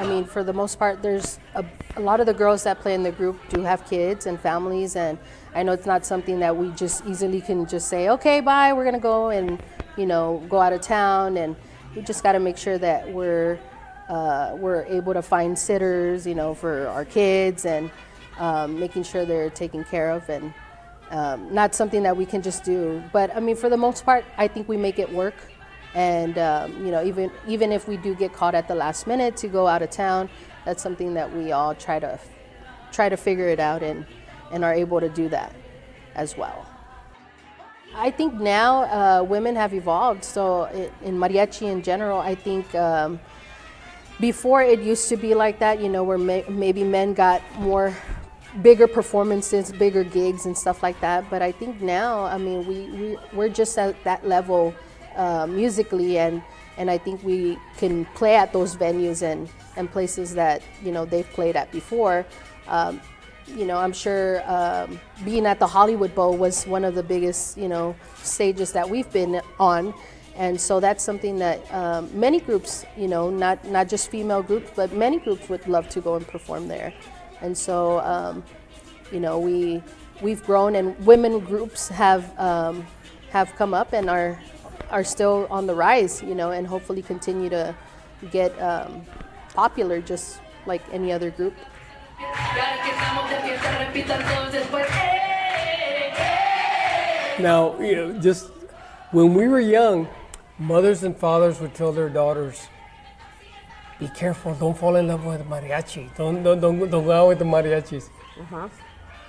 I mean, for the most part, there's a lot of the girls that play in the group do have kids and families, and I know it's not something that we just easily can just say, okay, bye, we're gonna go and, you know, go out of town, and we just gotta make sure that we're able to find sitters, you know, for our kids, and making sure they're taken care of, and not something that we can just do. But I mean, for the most part, I think we make it work. And you know, even if we do get caught at the last minute to go out of town, that's something that we all try to figure it out and and are able to do that as well. I think now women have evolved. So in mariachi in general, I think before it used to be like that, you know, where maybe men got more bigger performances, bigger gigs and stuff like that. But I think now, I mean, we're just at that level musically, and I think we can play at those venues and places that, you know, they've played at before. You know, I'm sure being at the Hollywood Bowl was one of the biggest, you know, stages that we've been on. And so that's something that many groups, you know, not just female groups, but many groups would love to go and perform there. And so, you know, we've grown, and women groups have come up and are still on the rise, you know, and hopefully continue to get popular just like any other group. Now, you know, just when we were young, mothers and fathers would tell their daughters, "Be careful! Don't fall in love with the mariachi. Don't go out with the mariachis."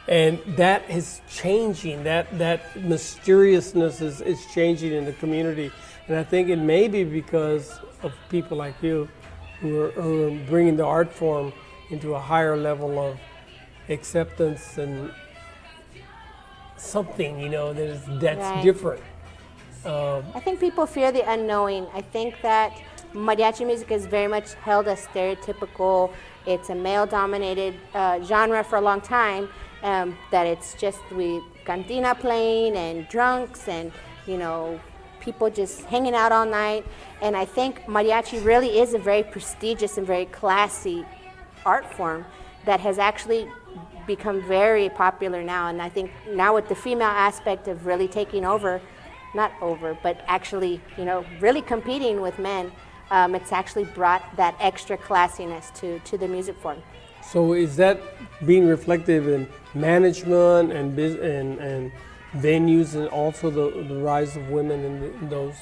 And that is changing. That mysteriousness is changing in the community, and I think it may be because of people like you, who are bringing the art form into a higher level of acceptance and something, you know, that's Right. different. I think people fear the unknowing. I think that mariachi music is very much held as stereotypical. It's a male-dominated genre for a long time. That it's just cantina playing and drunks and, you know, people just hanging out all night. And I think mariachi really is a very prestigious and very classy art form that has actually become very popular now. And I think now with the female aspect of really taking over, not over, but actually, you know, really competing with men, it's actually brought that extra classiness to the music form. So is that being reflective in management and and venues, and also the rise of women in those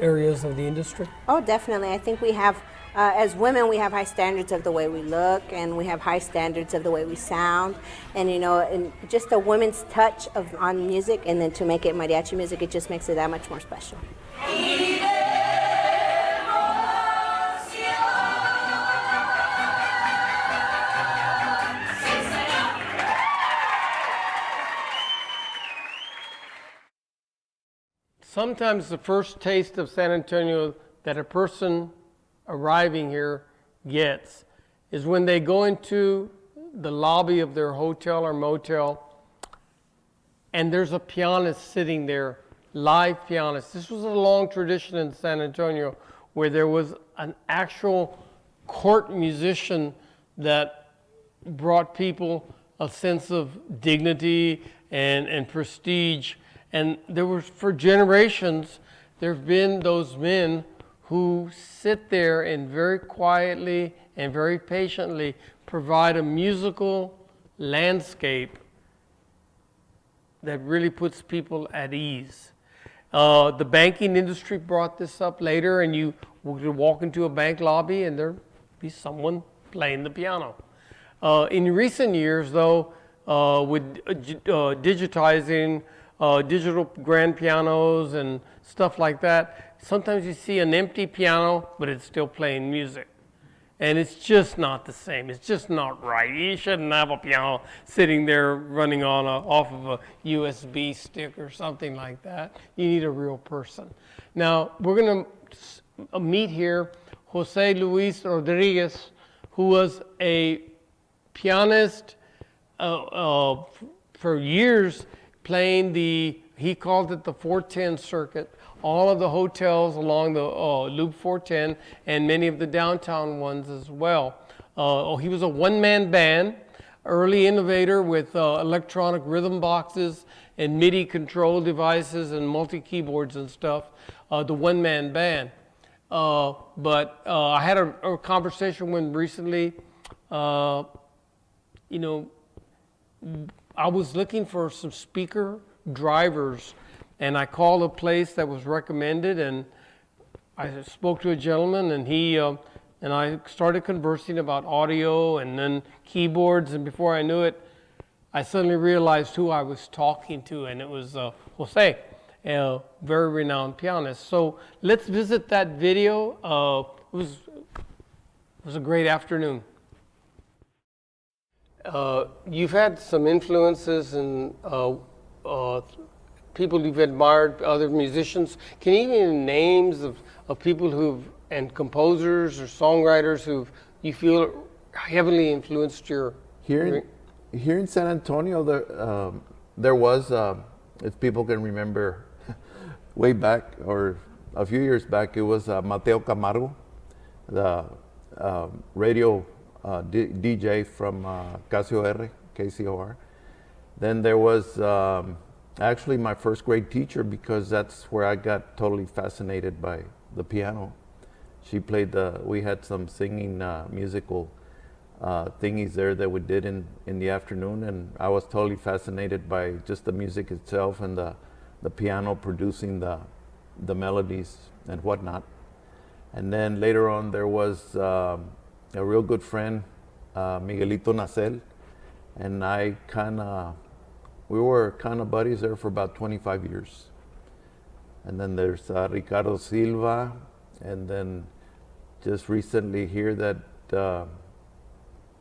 areas of the industry? Oh, definitely. I think we have, as women, we have high standards of the way we look, and we have high standards of the way we sound. And, you know, and just a woman's touch on music, and then to make it mariachi music, it just makes it that much more special. Sometimes the first taste of San Antonio that a person arriving here gets is when they go into the lobby of their hotel or motel and there's a pianist sitting there, live pianist. This was a long tradition in San Antonio where there was an actual court musician that brought people a sense of dignity and prestige. And there was, for generations, there have been those men who sit there and very quietly and very patiently provide a musical landscape that really puts people at ease. The banking industry brought this up later, and you would walk into a bank lobby and there'd be someone playing the piano. In recent years, though, with digitizing digital grand pianos and stuff like that, sometimes you see an empty piano, but it's still playing music. And it's just not the same. It's just not right. You shouldn't have a piano sitting there running off of a USB stick or something like that. You need a real person. Now, we're going to meet here Jose Luis Rodriguez, who was a pianist for years, playing he called it the 410 circuit, all of the hotels along the Loop 410 and many of the downtown ones as well. He was a one-man band, early innovator with electronic rhythm boxes and MIDI control devices and multi-keyboards and stuff, the one-man band. But I had a conversation with him recently. You know, I was looking for some speaker drivers, and I called a place that was recommended, and I spoke to a gentleman, and he and I started conversing about audio and then keyboards, and before I knew it, I suddenly realized who I was talking to, and it was Jose, a very renowned pianist. So let's visit that video. It was a great afternoon. You've had some influences and people you've admired, other musicians. Can you give me names of people and composers or songwriters who you feel heavily influenced your... Here in San Antonio, there was, if people can remember, way back or a few years back, it was Mateo Camargo, the radio DJ from KCOR, KCOR. Then there was actually my first grade teacher, because that's where I got totally fascinated by the piano. She played we had some singing musical thingies there that we did in the afternoon, and I was totally fascinated by just the music itself and the piano producing the melodies and whatnot. And then later on there was a real good friend, Miguelito Nacel, and we were kind of buddies there for about 25 years. And then there's Ricardo Silva, and then just recently here that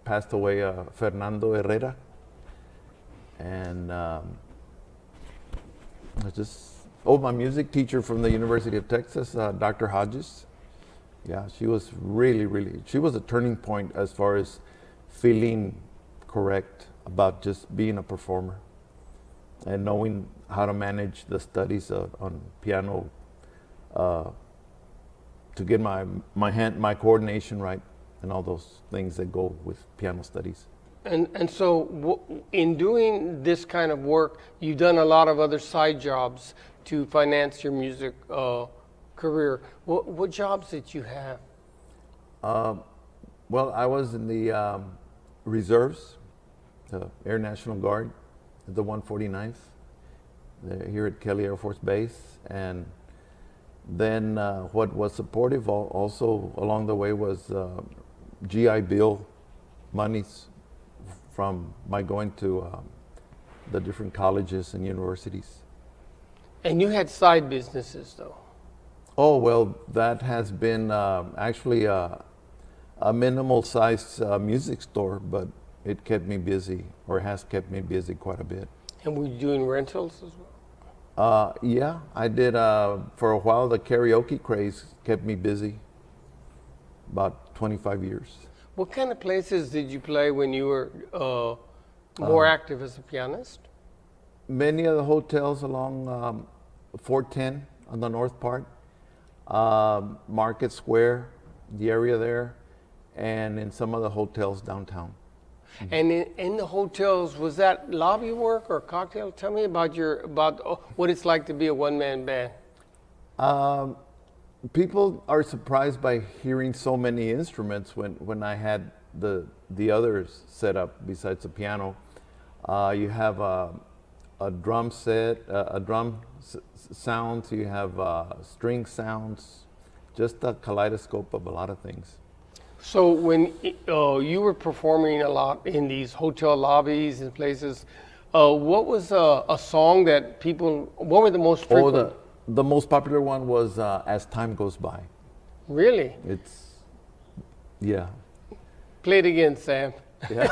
passed away, Fernando Herrera. And my music teacher from the University of Texas, Dr. Hodges. Yeah, she was she was a turning point as far as feeling correct about just being a performer and knowing how to manage the studies on piano to get my coordination right and all those things that go with piano studies. And so in doing this kind of work, you've done a lot of other side jobs to finance your music career. What jobs did you have? Well, I was in the reserves, the Air National Guard, the 149th, here at Kelly Air Force Base. And then what was supportive also along the way was GI Bill monies from my going to the different colleges and universities. And you had side businesses, though. Oh, well, that has been actually a minimal-sized music store, but it kept me busy, or has kept me busy quite a bit. And were you doing rentals as well? Yeah, I did. For a while, the karaoke craze kept me busy, about 25 years. What kind of places did you play when you were more active as a pianist? Many of the hotels along 410 on the north part, Market Square, the area there, and in some of the hotels downtown. And in the hotels, was that lobby work or cocktail? Tell me about what it's like to be a one-man band. People are surprised by hearing so many instruments when I had the others set up besides the piano. You have a drum set, sounds, you have string sounds, just a kaleidoscope of a lot of things. So when you were performing a lot in these hotel lobbies and places, what was a song that what were the most frequent? The most popular one was As Time Goes By. Really? Yeah. Play it again, Sam. Yeah.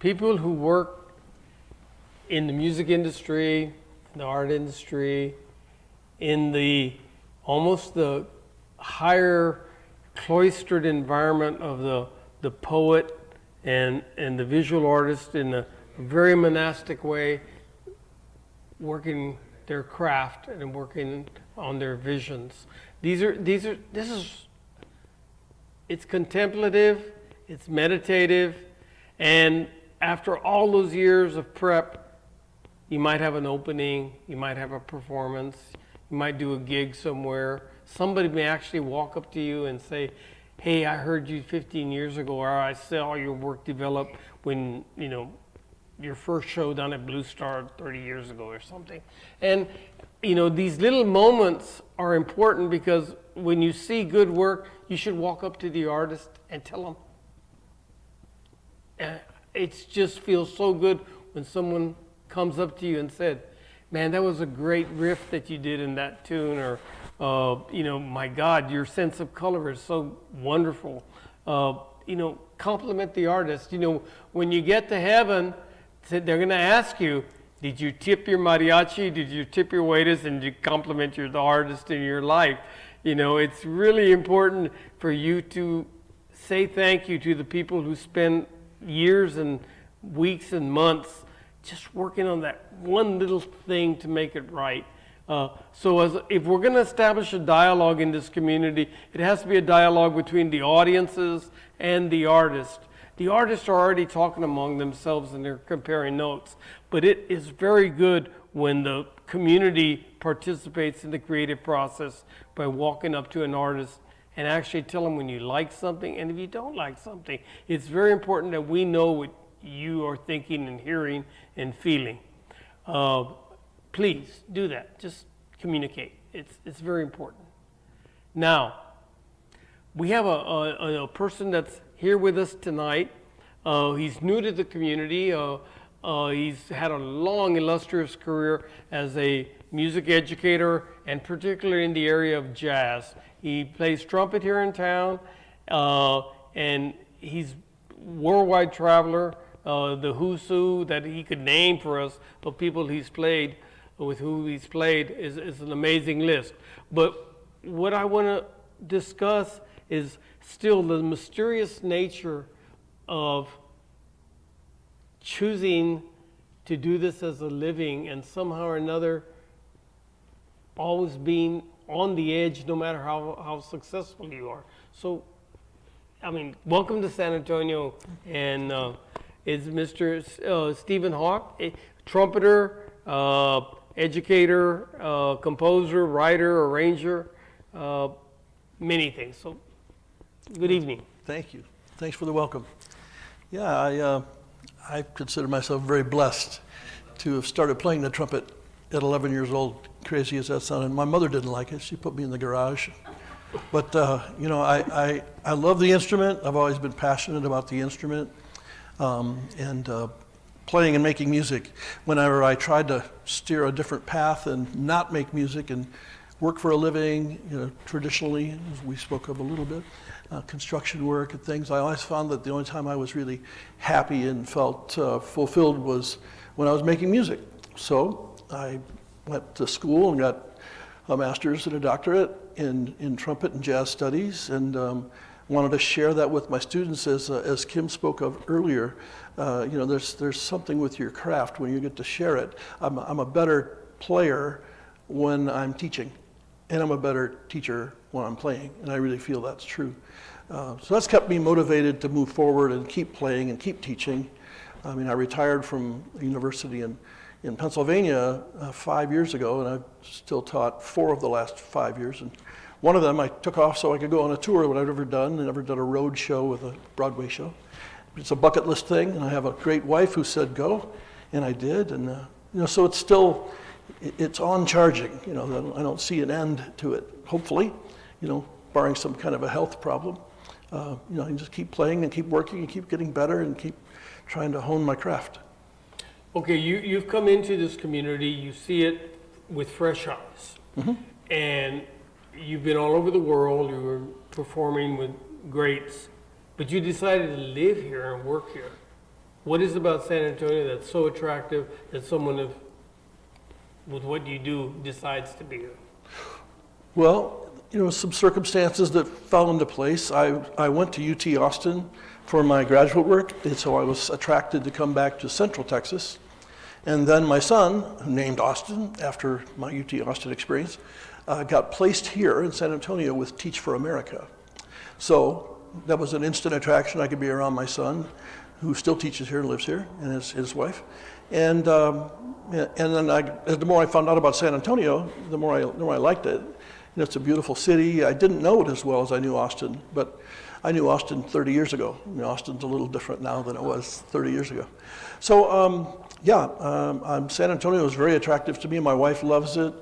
people who work in the music industry, in the art industry, in the almost the higher cloistered environment of the poet and the visual artist in a very monastic way, working their craft and working on their visions. It's contemplative, it's meditative, and after all those years of prep, you might have an opening, you might have a performance, you might do a gig somewhere. Somebody may actually walk up to you and say, hey, I heard you 15 years ago, or I saw your work develop when, your first show down at Blue Star 30 years ago or something. And, these little moments are important because when you see good work, you should walk up to the artist and tell them. It just feels so good when someone comes up to you and said, man, that was a great riff that you did in that tune, or, my God, your sense of color is so wonderful. Compliment the artist. When you get to heaven, they're going to ask you, did you tip your mariachi? Did you tip your waiters? And did you compliment the artist in your life? It's really important for you to say thank you to the people who spend years and weeks and months just working on that one little thing to make it right. If we're going to establish a dialogue in this community, it has to be a dialogue between the audiences and the artist. The artists are already talking among themselves and they're comparing notes, but it is very good when the community participates in the creative process by walking up to an artist and actually tell them when you like something and if you don't like something. It's very important that we know what you are thinking and hearing and feeling. Please do that. Just communicate. It's very important. Now, we have a person that's here with us tonight. He's new to the community. He's had a long, illustrious career as a music educator, and particularly in the area of jazz. He plays trumpet here in town, and he's worldwide traveler. The who's who that he could name for us of people he's played, with who he's played, is an amazing list. But what I want to discuss is still the mysterious nature of choosing to do this as a living and somehow or another always being on the edge no matter how successful you are. So, welcome to San Antonio, and is Mr. Stephen Hawk, a trumpeter, educator, composer, writer, arranger, many things. So, good evening. Thank you. Thanks for the welcome. Yeah, I consider myself very blessed to have started playing the trumpet at 11 years old, crazy as that sounded. My mother didn't like it. She put me in the garage. But, I love the instrument. I've always been passionate about the instrument. And playing and making music. Whenever I tried to steer a different path and not make music and work for a living, traditionally, as we spoke of a little bit, construction work and things, I always found that the only time I was really happy and felt fulfilled was when I was making music. So I went to school and got a master's and a doctorate in trumpet and jazz studies, and wanted to share that with my students. As Kim spoke of earlier, there's something with your craft when you get to share it. I'm a better player when I'm teaching, and I'm a better teacher when I'm playing, and I really feel that's true. So that's kept me motivated to move forward and keep playing and keep teaching. I retired from university in Pennsylvania 5 years ago, and I've still taught 4 of the last 5 years. And one of them I took off so I could go on a tour that I'd never done. I never done a road show with a Broadway show. It's a bucket list thing, and I have a great wife who said go, and I did. And so it's still, it's on charging. I don't see an end to it. Hopefully, barring some kind of a health problem, I can just keep playing and keep working and keep getting better and keep trying to hone my craft. Okay, you've come into this community. You see it with fresh eyes, and you've been all over the world. You were performing with greats, but you decided to live here and work here. What is it about San Antonio that's so attractive that someone with what you do decides to be here? Well, some circumstances that fell into place. I went to UT Austin for my graduate work, and so I was attracted to come back to Central Texas. And then my son, named Austin after my UT Austin experience, got placed here in San Antonio with Teach for America. So that was an instant attraction. I could be around my son, who still teaches here and lives here, and his wife. And then the more I found out about San Antonio, the more I liked it. It's a beautiful city. I didn't know it as well as I knew Austin, but I knew Austin 30 years ago. Austin's a little different now than it was 30 years ago. So San Antonio is very attractive to me. My wife loves it.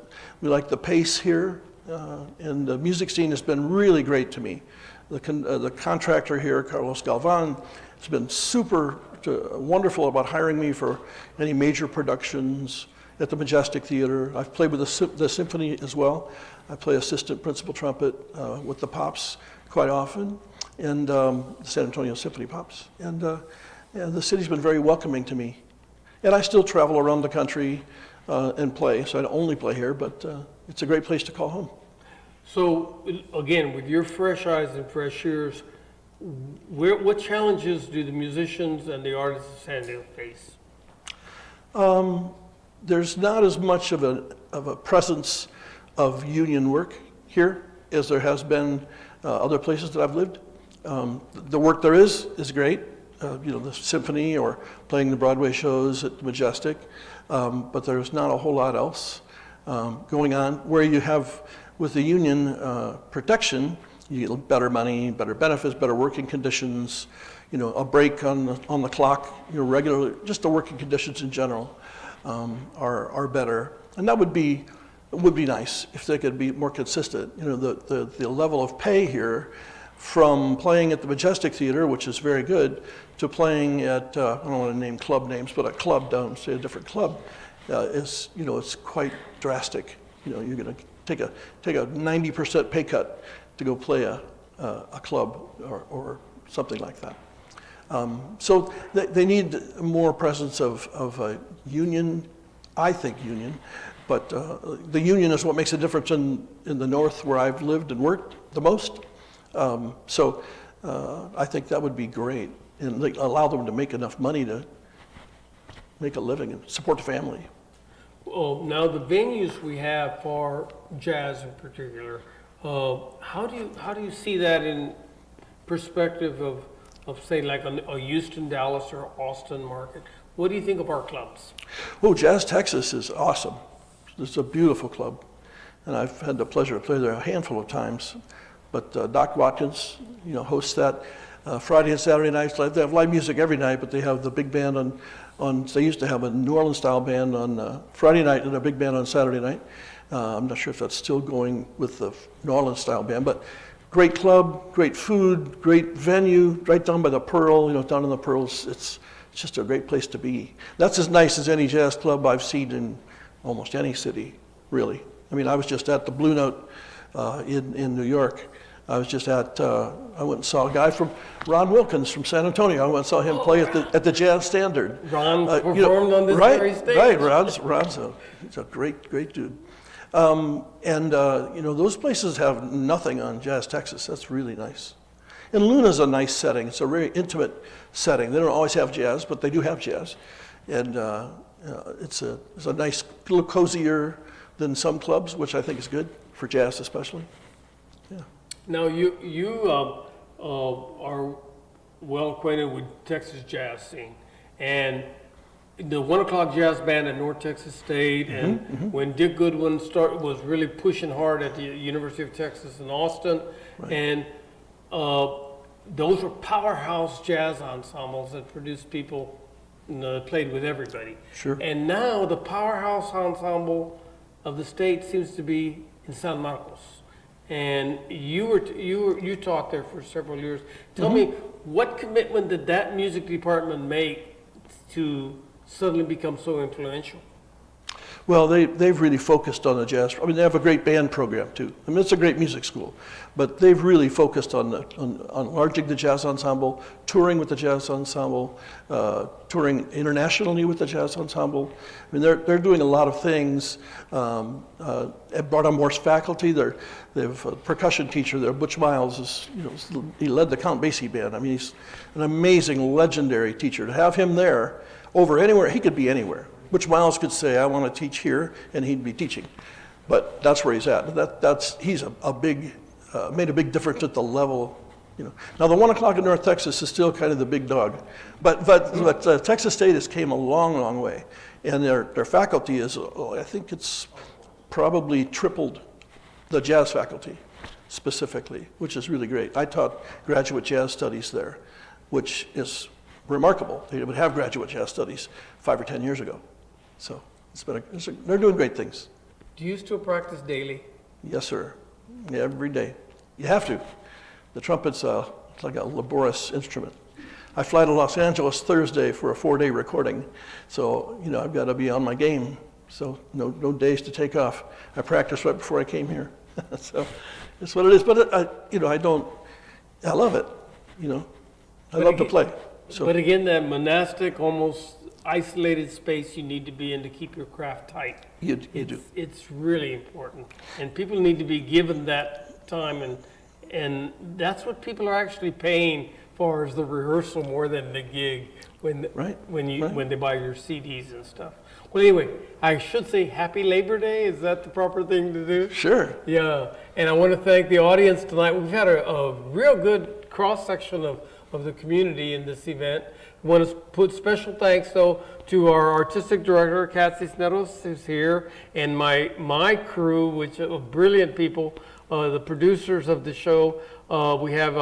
We like the pace here, and the music scene has been really great to me. The contractor here, Carlos Galvan, has been super wonderful about hiring me for any major productions at the Majestic Theater. I've played with the symphony as well. I play assistant principal trumpet with the Pops quite often, and the San Antonio Symphony Pops. And the city's been very welcoming to me. And I still travel around the country and play, so I don't only play here, but it's a great place to call home. So, again, with your fresh eyes and fresh ears, what challenges do the musicians and the artists of San Antonio face? There's not as much of a presence of union work here as there has been other places that I've lived. The work there is great, the symphony or playing the Broadway shows at the Majestic, but there's not a whole lot else going on. Where you have, with the union protection, you get better money, better benefits, better working conditions, a break on the clock, regularly, just the working conditions in general are better. And that would be nice if they could be more consistent. The level of pay here, from playing at the Majestic Theater, which is very good, to playing at, I don't want to name club names, but a club down, say a different club, is, it's quite drastic. You're going to take a 90% pay cut to go play a club or something like that. So they need more presence of a union, I think union, but the union is what makes a difference in the North where I've lived and worked the most. So I think that would be great, and allow them to make enough money to make a living and support the family. Well, now the venues we have for jazz in particular, how do you see that in perspective of say like a Houston, Dallas, or Austin market? What do you think of our clubs? Oh, Jazz Texas is awesome. It's a beautiful club, and I've had the pleasure to play there a handful of times. But Doc Watkins, hosts that Friday and Saturday nights. They have live music every night, but they have the big band on. They used to have a New Orleans style band on Friday night and a big band on Saturday night. I'm not sure if that's still going with the New Orleans style band, but great club, great food, great venue, right down by the Pearl. Down in the Pearls, it's just a great place to be. That's as nice as any jazz club I've seen in almost any city, really. I mean, I was just at the Blue Note in New York. I was just I went and saw a guy from Ron Wilkins from San Antonio. I went and saw him play at the Jazz Standard. Ron performed on this very stage. Right, Ron's he's a great dude. Those places have nothing on Jazz Texas. That's really nice. And Luna's a nice setting. It's a very intimate setting. They don't always have jazz, but they do have jazz. And it's a nice, little cozier than some clubs, which I think is good for jazz especially. Yeah. Now you are well acquainted with Texas jazz scene, and the 1 O'Clock Jazz Band at North Texas State, and when Dick Goodwin was really pushing hard at the University of Texas in Austin, right. And those were powerhouse jazz ensembles that produced people that played with everybody. Sure. And now the powerhouse ensemble of the state seems to be in San Marcos. And you taught there for several years. Tell me, what commitment did that music department make to suddenly become so influential? Well, they've really focused on the jazz. I mean, they have a great band program too. I mean, it's a great music school, but they've really focused on enlarging the jazz ensemble, touring with the jazz ensemble, touring internationally with the jazz ensemble. I mean, they're doing a lot of things. Brought on more faculty. They have a percussion teacher there. Butch Miles is, he led the Count Basie band. I mean, he's an amazing, legendary teacher. To have him there over anywhere, he could be anywhere. Butch Miles could say, I want to teach here, and he'd be teaching. But that's where he's at. He's made a big difference at the level. Now the 1 o'clock in North Texas is still kind of the big dog, but Texas State has came a long, long way, and their faculty is, I think it's probably tripled the jazz faculty specifically, which is really great. I taught graduate jazz studies there, which is remarkable. They would have graduate jazz studies 5 or 10 years ago. So they're doing great things. Do you still practice daily? Yes, sir. Every day. You have to. The trumpet's it's like a laborious instrument. I fly to Los Angeles Thursday for a 4-day recording, so I've got to be on my game. So no days to take off. I practiced right before I came here. So that's what it is. But I love it. I love to play. So. But again, that monastic, almost isolated space you need to be in to keep your craft tight. You do. It's really important, and people need to be given that time, and that's what people are actually paying for, is the rehearsal more than the gig when they buy your CDs and stuff. Well, anyway, I should say Happy Labor Day. Is that the proper thing to do? Sure. Yeah, and I want to thank the audience tonight. We've had a real good cross-section of the community in this event. I want to put special thanks, though, to our artistic director, Kat Cisneros, who's here, and my crew, which are brilliant people, the producers of the show. We have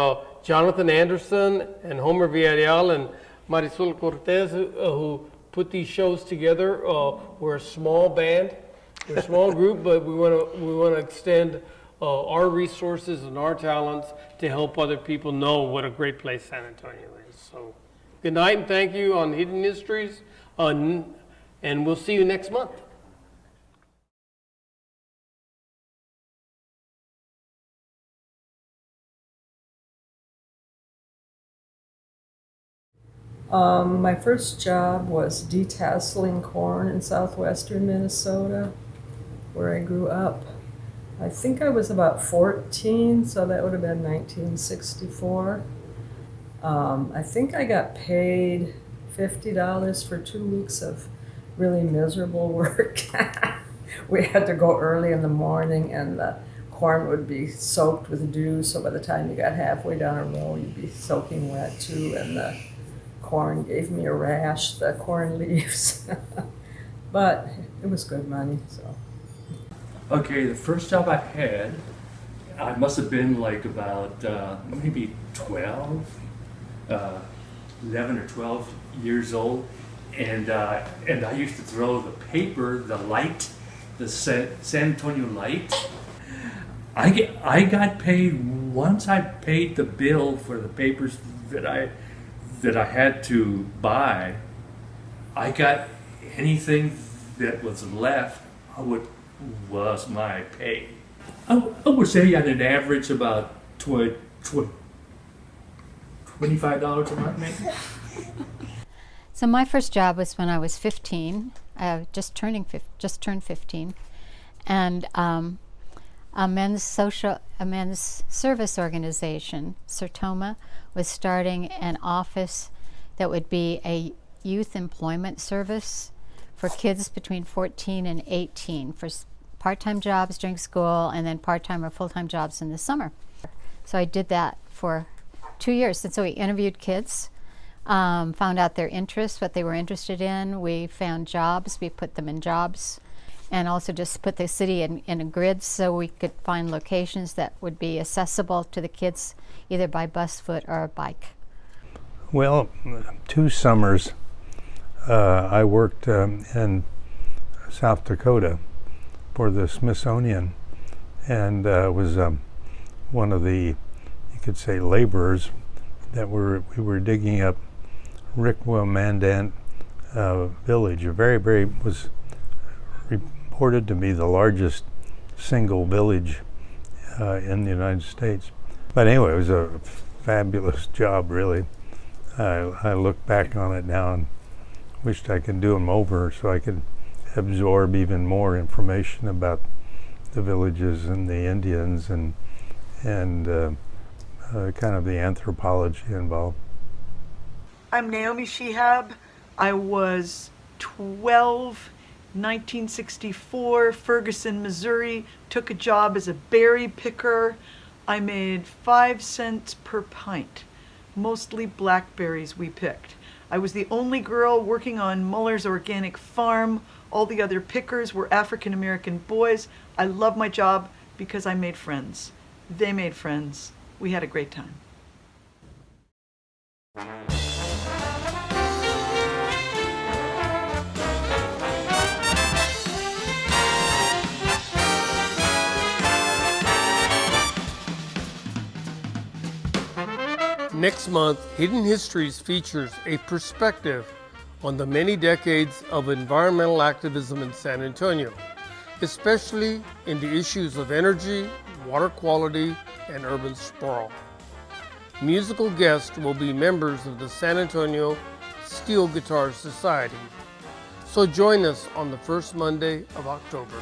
Jonathan Anderson and Homer Villarreal and Marisol Cortez, who put these shows together. We're a small band, we're a small group, but we want to extend our resources and our talents to help other people know what a great place San Antonio is. So, good night and thank you on Hidden Histories, and we'll see you next month. My first job was detasseling corn in southwestern Minnesota, where I grew up. I think I was about 14, so that would have been 1964. I think I got paid $50 for 2 weeks of really miserable work. We had to go early in the morning, and the corn would be soaked with dew, so by the time you got halfway down a row, you'd be soaking wet too, and the corn gave me a rash, the corn leaves. But it was good money, so. Okay, the first job I had, I must have been like about maybe 11 or 12 years old, and I used to throw the paper, the light, the San Antonio light. I got paid once. I paid the bill for the papers that I had to buy. I got anything that was left. Was my pay. I would say on an average about $25 a month, maybe. So my first job was when I was 15, just turned 15, and a men's service organization, Sertoma, was starting an office that would be a youth employment service for kids between 14 and 18 for part-time jobs during school, and then part-time or full-time jobs in the summer. So I did that for 2 years. And so we interviewed kids, found out their interests, what they were interested in. We found jobs, we put them in jobs, and also just put the city in a grid so we could find locations that would be accessible to the kids either by bus, foot, or bike. Well, 2 summers I worked in South Dakota for the Smithsonian, and was one of the, you could say, laborers that we were digging up Rickwell Mandant village. A very reported to be the largest single village in the United States. But anyway, it was a fabulous job, really. I look back on it now and wished I could do them over so I could absorb even more information about the villages and the Indians and kind of the anthropology involved. I'm Naomi Shehab. I was 12, 1964, Ferguson, Missouri. Took a job as a berry picker. I made 5 cents per pint. Mostly blackberries we picked. I was the only girl working on Muller's Organic Farm. All the other pickers were African American boys. I loved my job because I made friends. They made friends. We had a great time. Next month, Hidden Histories features a perspective on the many decades of environmental activism in San Antonio, especially in the issues of energy, water quality, and urban sprawl. Musical guests will be members of the San Antonio Steel Guitar Society. So join us on the first Monday of October.